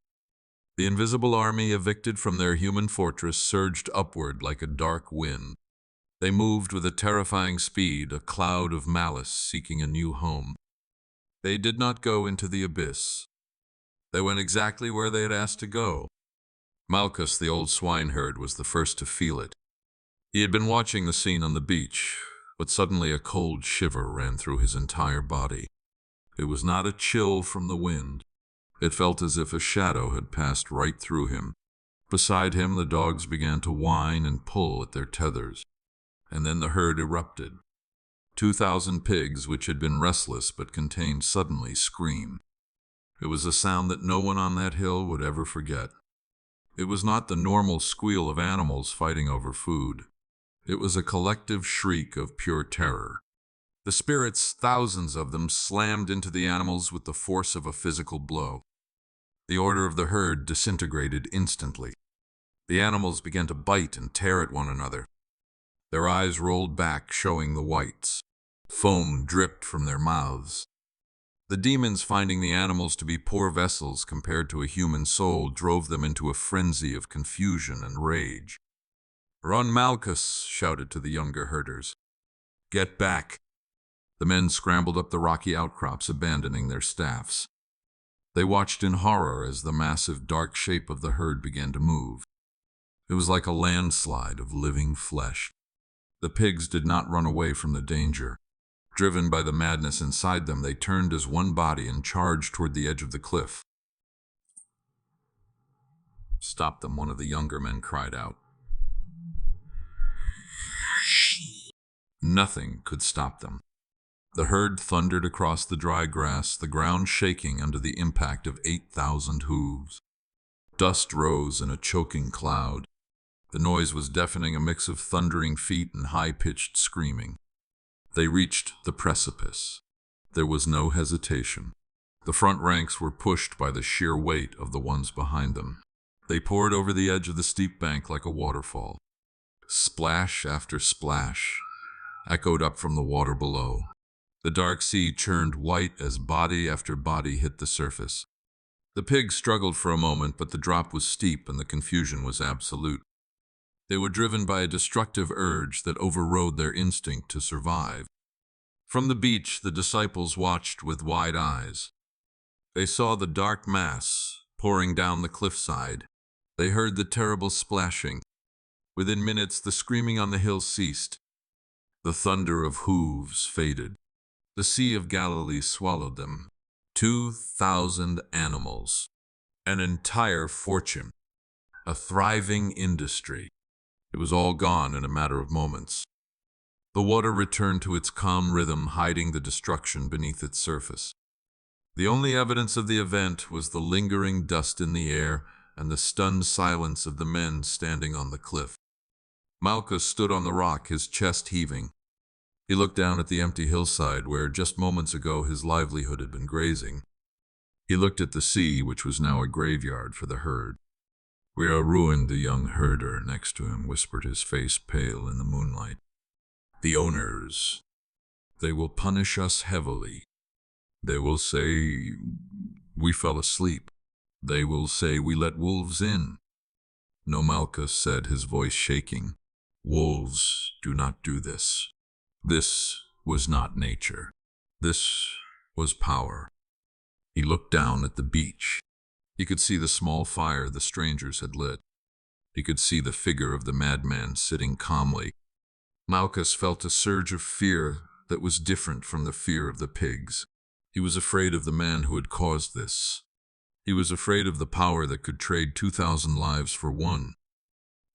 The invisible army, evicted from their human fortress, surged upward like a dark wind. They moved with a terrifying speed, a cloud of malice seeking a new home. They did not go into the abyss. They went exactly where they had asked to go. Malchus, the old swineherd, was the first to feel it. He had been watching the scene on the beach, but suddenly a cold shiver ran through his entire body. It was not a chill from the wind. It felt as if a shadow had passed right through him. Beside him, the dogs began to whine and pull at their tethers. And then the herd erupted. 2,000 pigs, which had been restless but contained, suddenly screamed. It was a sound that no one on that hill would ever forget. It was not the normal squeal of animals fighting over food. It was a collective shriek of pure terror. The spirits, thousands of them, slammed into the animals with the force of a physical blow. The order of the herd disintegrated instantly. The animals began to bite and tear at one another. Their eyes rolled back, showing the whites. Foam dripped from their mouths. The demons, finding the animals to be poor vessels compared to a human soul, drove them into a frenzy of confusion and rage. "Run, Malchus!" shouted to the younger herders. "Get back!" The men scrambled up the rocky outcrops, abandoning their staffs. They watched in horror as the massive, dark shape of the herd began to move. It was like a landslide of living flesh. The pigs did not run away from the danger. Driven by the madness inside them, they turned as one body and charged toward the edge of the cliff. "Stop them," one of the younger men cried out. Nothing could stop them. The herd thundered across the dry grass, the ground shaking under the impact of 8,000 hooves. Dust rose in a choking cloud. The noise was deafening, a mix of thundering feet and high-pitched screaming. They reached the precipice. There was no hesitation. The front ranks were pushed by the sheer weight of the ones behind them. They poured over the edge of the steep bank like a waterfall. Splash after splash echoed up from the water below. The dark sea churned white as body after body hit the surface. The pigs struggled for a moment, but the drop was steep and the confusion was absolute. They were driven by a destructive urge that overrode their instinct to survive. From the beach, the disciples watched with wide eyes. They saw the dark mass pouring down the cliffside. They heard the terrible splashing. Within minutes, the screaming on the hill ceased. The thunder of hooves faded. The Sea of Galilee swallowed them. 2,000 animals. An entire fortune. A thriving industry. It was all gone in a matter of moments. The water returned to its calm rhythm, hiding the destruction beneath its surface. The only evidence of the event was the lingering dust in the air and the stunned silence of the men standing on the cliff. Malchus stood on the rock, his chest heaving. He looked down at the empty hillside where just moments ago his livelihood had been grazing. He looked at the sea, which was now a graveyard for the herd. "We are ruined," the young herder next to him whispered, his face pale in the moonlight. "The owners, they will punish us heavily. They will say we fell asleep. They will say we let wolves in." "No," Malchus said, his voice shaking. "Wolves do not do this. This was not nature. This was power." He looked down at the beach. He could see the small fire the strangers had lit. He could see the figure of the madman sitting calmly. Malchus felt a surge of fear that was different from the fear of the pigs. He was afraid of the man who had caused this. He was afraid of the power that could trade 2,000 lives for one.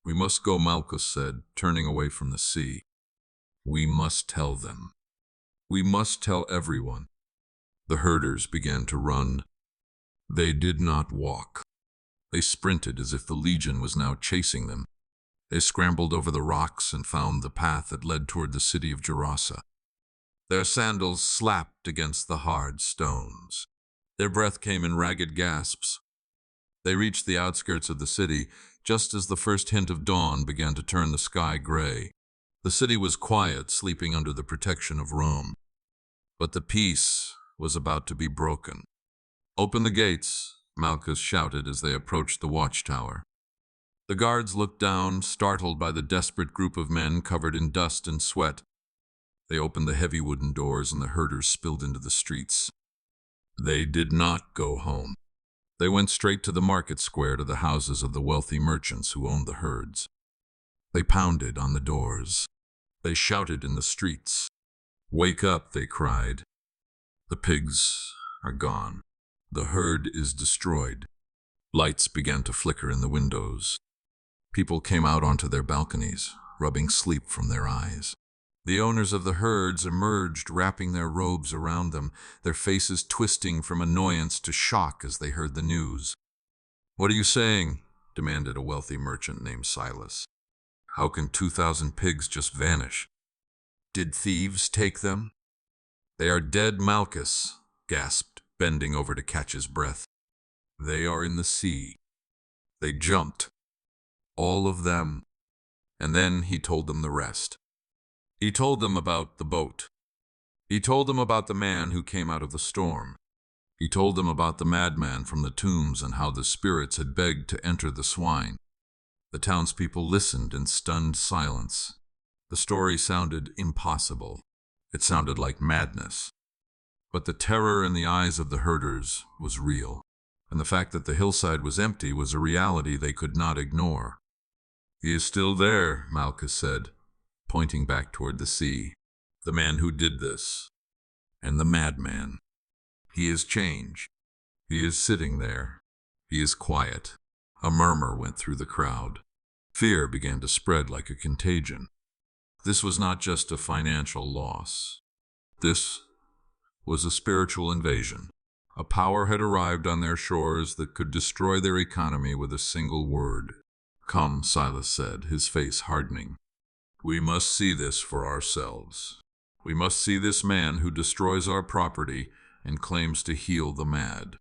"We must go," Malchus said, turning away from the sea. "We must tell them. We must tell everyone." The herders began to run. They did not walk. They sprinted as if the legion was now chasing them. They scrambled over the rocks and found the path that led toward the city of Gerasa. Their sandals slapped against the hard stones. Their breath came in ragged gasps. They reached the outskirts of the city just as the first hint of dawn began to turn the sky gray. The city was quiet, sleeping under the protection of Rome. But the peace was about to be broken. "Open the gates," Malchus shouted as they approached the watchtower. The guards looked down, startled by the desperate group of men covered in dust and sweat. They opened the heavy wooden doors and the herders spilled into the streets. They did not go home. They went straight to the market square, to the houses of the wealthy merchants who owned the herds. They pounded on the doors. They shouted in the streets. "Wake up," they cried. "The pigs are gone. The herd is destroyed." Lights began to flicker in the windows. People came out onto their balconies, rubbing sleep from their eyes. The owners of the herds emerged, wrapping their robes around them, their faces twisting from annoyance to shock as they heard the news. "What are you saying?" demanded a wealthy merchant named Silas. "How can 2,000 pigs just vanish? Did thieves take them?" "They are dead," Malchus gasped, bending over to catch his breath. "They are in the sea. They jumped. All of them." And then he told them the rest. He told them about the boat. He told them about the man who came out of the storm. He told them about the madman from the tombs and how the spirits had begged to enter the swine. The townspeople listened in stunned silence. The story sounded impossible. It sounded like madness. But the terror in the eyes of the herders was real, and the fact that the hillside was empty was a reality they could not ignore. "He is still there," Malchus said, pointing back toward the sea. "The man who did this, and the madman. He is changed. He is sitting there. He is quiet." A murmur went through the crowd. Fear began to spread like a contagion. This was not just a financial loss. This was a spiritual invasion. A power had arrived on their shores that could destroy their economy with a single word. "Come," Silas said, his face hardening. "We must see this for ourselves. We must see this man who destroys our property and claims to heal the mad."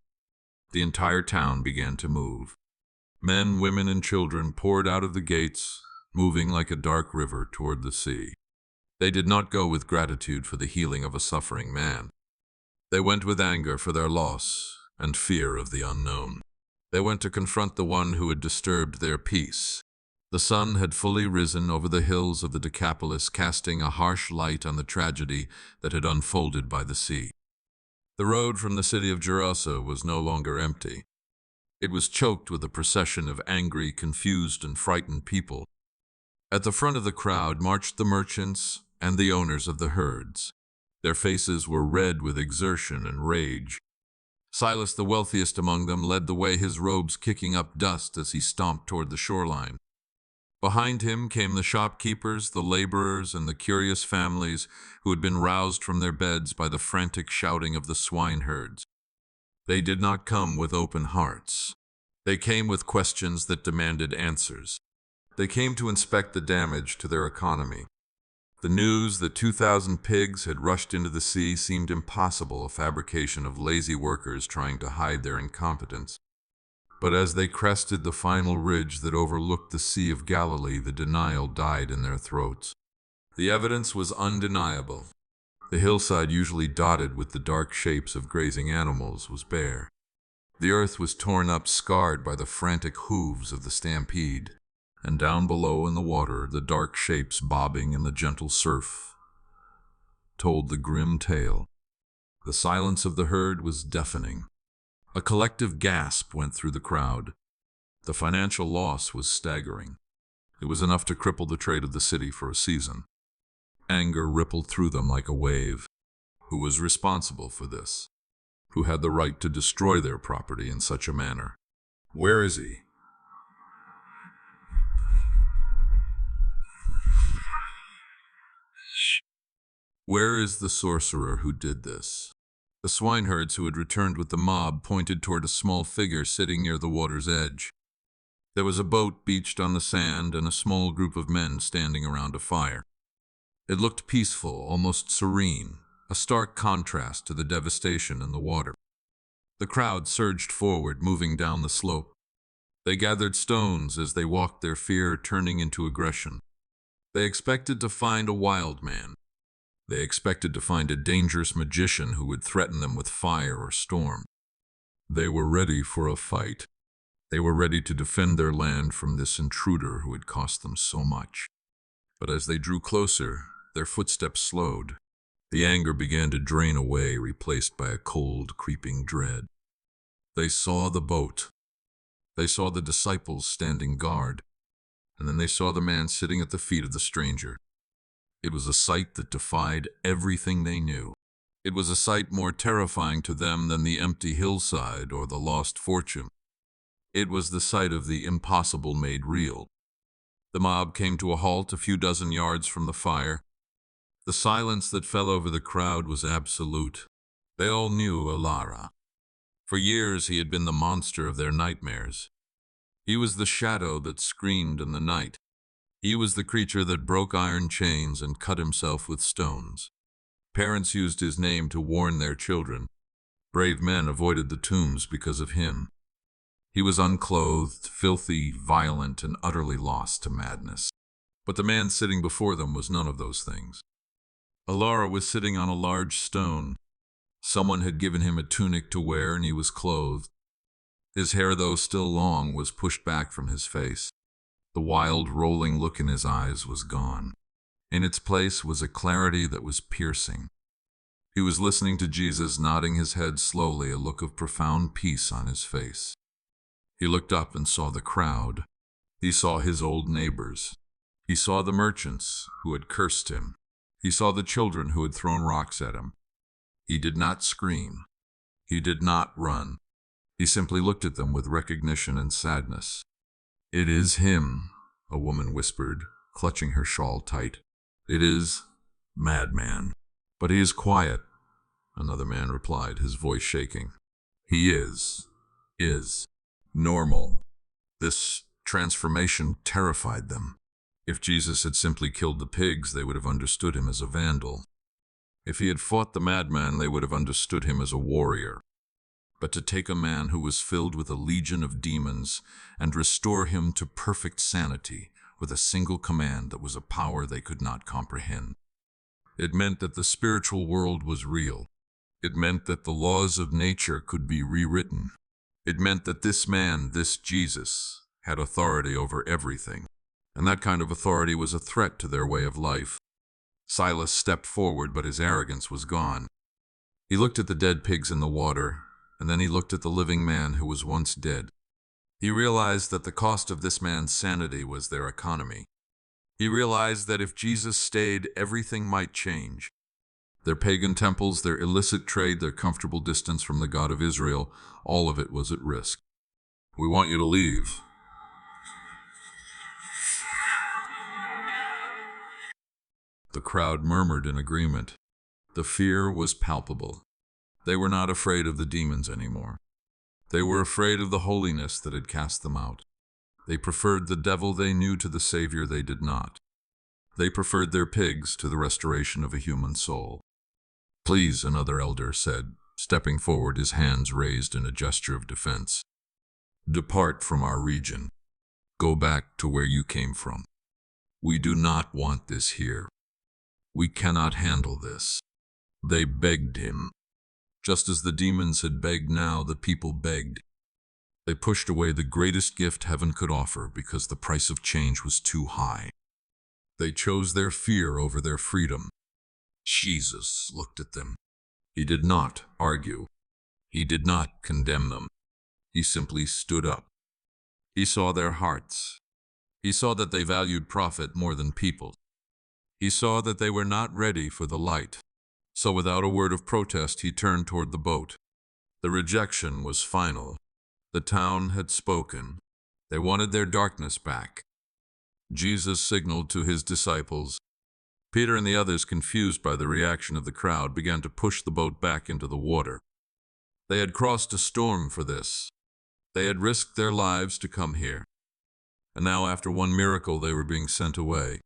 The entire town began to move. Men, women, and children poured out of the gates, moving like a dark river toward the sea. They did not go with gratitude for the healing of a suffering man. They went with anger for their loss and fear of the unknown. They went to confront the one who had disturbed their peace. The sun had fully risen over the hills of the Decapolis, casting a harsh light on the tragedy that had unfolded by the sea. The road from the city of Gerasa was no longer empty. It was choked with a procession of angry, confused, and frightened people. At the front of the crowd marched the merchants and the owners of the herds. Their faces were red with exertion and rage. Silas, the wealthiest among them, led the way, his robes kicking up dust as he stomped toward the shoreline. Behind him came the shopkeepers, the laborers, and the curious families who had been roused from their beds by the frantic shouting of the swineherds. They did not come with open hearts. They came with questions that demanded answers. They came to inspect the damage to their economy. The news that 2,000 pigs had rushed into the sea seemed impossible, a fabrication of lazy workers trying to hide their incompetence. But as they crested the final ridge that overlooked the Sea of Galilee, the denial died in their throats. The evidence was undeniable. The hillside, usually dotted with the dark shapes of grazing animals, was bare. The earth was torn up, scarred by the frantic hooves of the stampede. And down below in the water, the dark shapes bobbing in the gentle surf told the grim tale. The silence of the herd was deafening. A collective gasp went through the crowd. The financial loss was staggering. It was enough to cripple the trade of the city for a season. Anger rippled through them like a wave. Who was responsible for this? Who had the right to destroy their property in such a manner? Where is he? Where is the sorcerer who did this? The swineherds who had returned with the mob pointed toward a small figure sitting near the water's edge. There was a boat beached on the sand and a small group of men standing around a fire. It looked peaceful, almost serene, a stark contrast to the devastation in the water. The crowd surged forward, moving down the slope. They gathered stones as they walked, their fear turning into aggression. They expected to find a wild man. They expected to find a dangerous magician who would threaten them with fire or storm. They were ready for a fight. They were ready to defend their land from this intruder who had cost them so much. But as they drew closer, their footsteps slowed. The anger began to drain away, replaced by a cold, creeping dread. They saw the boat. They saw the disciples standing guard. And then they saw the man sitting at the feet of the stranger. It was a sight that defied everything they knew. It was a sight more terrifying to them than the empty hillside or the lost fortune. It was the sight of the impossible made real. The mob came to a halt a few dozen yards from the fire. The silence that fell over the crowd was absolute. They all knew Alara. For years he had been the monster of their nightmares. He was the shadow that screamed in the night. He was the creature that broke iron chains and cut himself with stones. Parents used his name to warn their children. Brave men avoided the tombs because of him. He was unclothed, filthy, violent, and utterly lost to madness. But the man sitting before them was none of those things. Alara was sitting on a large stone. Someone had given him a tunic to wear, and he was clothed. His hair, though still long, was pushed back from his face. The wild, rolling look in his eyes was gone. In its place was a clarity that was piercing. He was listening to Jesus, nodding his head slowly, a look of profound peace on his face. He looked up and saw the crowd. He saw his old neighbors. He saw the merchants who had cursed him. He saw the children who had thrown rocks at him. He did not scream. He did not run. He simply looked at them with recognition and sadness. "It is him," a woman whispered, clutching her shawl tight. "It is madman." "But he is quiet," another man replied, his voice shaking. "He is normal." This transformation terrified them. If Jesus had simply killed the pigs, they would have understood him as a vandal. If he had fought the madman, they would have understood him as a warrior. But to take a man who was filled with a legion of demons and restore him to perfect sanity with a single command that was a power they could not comprehend. It meant that the spiritual world was real. It meant that the laws of nature could be rewritten. It meant that this man, this Jesus, had authority over everything. And that kind of authority was a threat to their way of life. Silas stepped forward, but his arrogance was gone. He looked at the dead pigs in the water, and then he looked at the living man who was once dead. He realized that the cost of this man's sanity was their economy. He realized that if Jesus stayed, everything might change. Their pagan temples, their illicit trade, their comfortable distance from the God of Israel, all of it was at risk. "We want you to leave." The crowd murmured in agreement. The fear was palpable. They were not afraid of the demons anymore. They were afraid of the holiness that had cast them out. They preferred the devil they knew to the Savior they did not. They preferred their pigs to the restoration of a human soul. "Please," another elder said, stepping forward, his hands raised in a gesture of defense. "Depart from our region. Go back to where you came from. We do not want this here. We cannot handle this." They begged him. Just as the demons had begged, now the people begged. They pushed away the greatest gift heaven could offer because the price of change was too high. They chose their fear over their freedom. Jesus looked at them. He did not argue. He did not condemn them. He simply stood up. He saw their hearts. He saw that they valued profit more than people. He saw that they were not ready for the light. So without a word of protest, he turned toward the boat. The rejection was final. The town had spoken. They wanted their darkness back. Jesus signaled to his disciples. Peter and the others, confused by the reaction of the crowd, began to push the boat back into the water. They had crossed a storm for this. They had risked their lives to come here. And now, after one miracle, they were being sent away.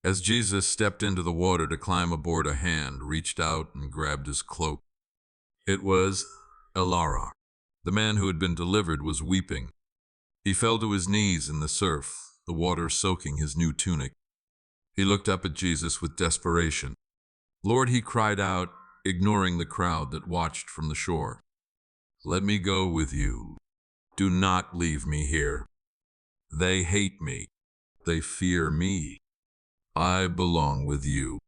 As Jesus stepped into the water to climb aboard, a hand reached out and grabbed his cloak. It was Elara. The man who had been delivered was weeping. He fell to his knees in the surf, the water soaking his new tunic. He looked up at Jesus with desperation. "Lord," he cried out, ignoring the crowd that watched from the shore. "Let me go with you. Do not leave me here. They hate me. They fear me. I belong with you.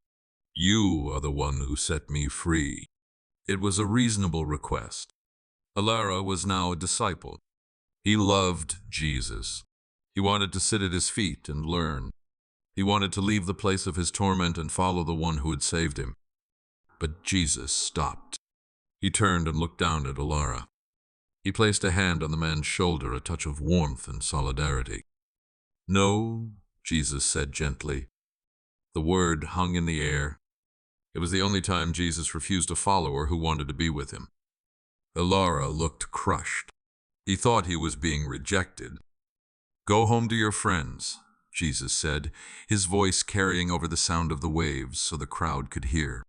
You are the one who set me free." It was a reasonable request. Elara was now a disciple. He loved Jesus. He wanted to sit at his feet and learn. He wanted to leave the place of his torment and follow the one who had saved him. But Jesus stopped. He turned and looked down at Elara. He placed a hand on the man's shoulder, a touch of warmth and solidarity. "No," Jesus said gently. The word hung in the air. It was the only time Jesus refused a follower who wanted to be with him. Elara looked crushed. He thought he was being rejected. "Go home to your friends," Jesus said, his voice carrying over the sound of the waves so the crowd could hear.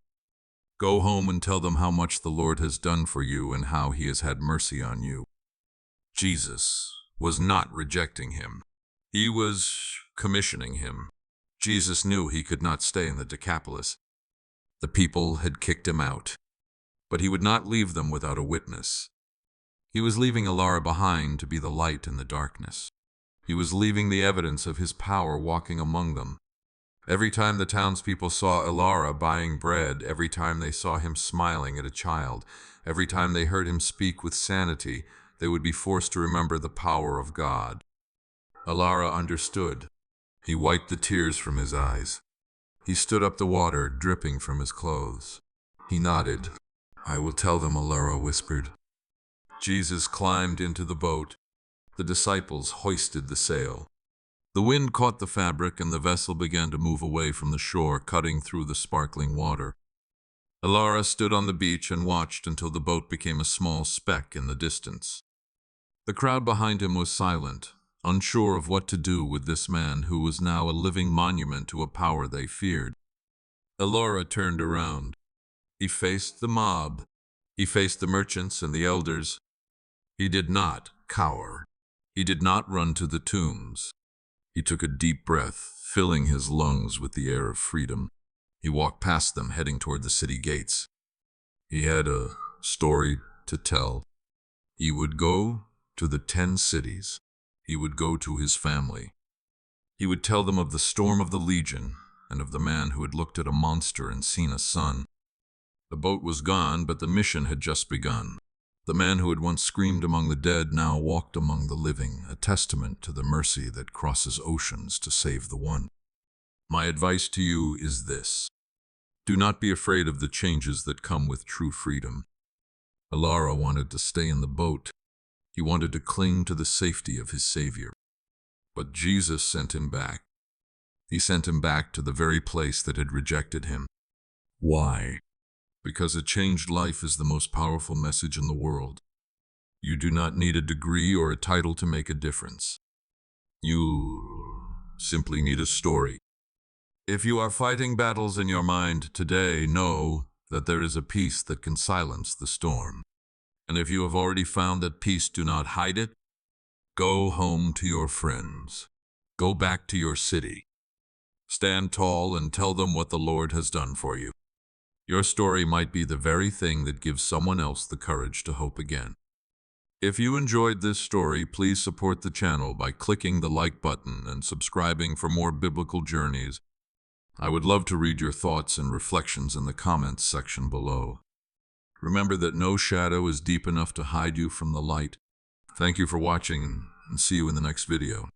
"Go home and tell them how much the Lord has done for you and how he has had mercy on you." Jesus was not rejecting him. He was commissioning him. Jesus knew he could not stay in the Decapolis. The people had kicked him out, but he would not leave them without a witness. He was leaving Elara behind to be the light in the darkness. He was leaving the evidence of his power walking among them. Every time the townspeople saw Elara buying bread, every time they saw him smiling at a child, every time they heard him speak with sanity, they would be forced to remember the power of God. Elara understood. He wiped the tears from his eyes. He stood up the water dripping from his clothes. He nodded. "I will tell them," Elara whispered. Jesus climbed into the boat. The disciples hoisted the sail. The wind caught the fabric, and the vessel began to move away from the shore, cutting through the sparkling water. Elara stood on the beach and watched until the boat became a small speck in the distance. The crowd behind him was silent, unsure of what to do with this man who was now a living monument to a power they feared. Elara turned around. He faced the mob. He faced the merchants and the elders. He did not cower. He did not run to the tombs. He took a deep breath, filling his lungs with the air of freedom. He walked past them, heading toward the city gates. He had a story to tell. He would go to the 10 cities. He would go to his family. He would tell them of the storm of the legion and of the man who had looked at a monster and seen a sun. The boat was gone, but the mission had just begun. The man who had once screamed among the dead now walked among the living, a testament to the mercy that crosses oceans to save the one. My advice to you is this: do not be afraid of the changes that come with true freedom. Elara wanted to stay in the boat. He wanted to cling to the safety of his Savior. But Jesus sent him back. He sent him back to the very place that had rejected him. Why? Because a changed life is the most powerful message in the world. You do not need a degree or a title to make a difference. You simply need a story. If you are fighting battles in your mind today, know that there is a peace that can silence the storm. And if you have already found that peace, do not hide it. Go home to your friends. Go back to your city. Stand tall and tell them what the Lord has done for you. Your story might be the very thing that gives someone else the courage to hope again. If you enjoyed this story, please support the channel by clicking the like button and subscribing for more biblical journeys. I would love to read your thoughts and reflections in the comments section below. Remember that no shadow is deep enough to hide you from the light. Thank you for watching, and see you in the next video.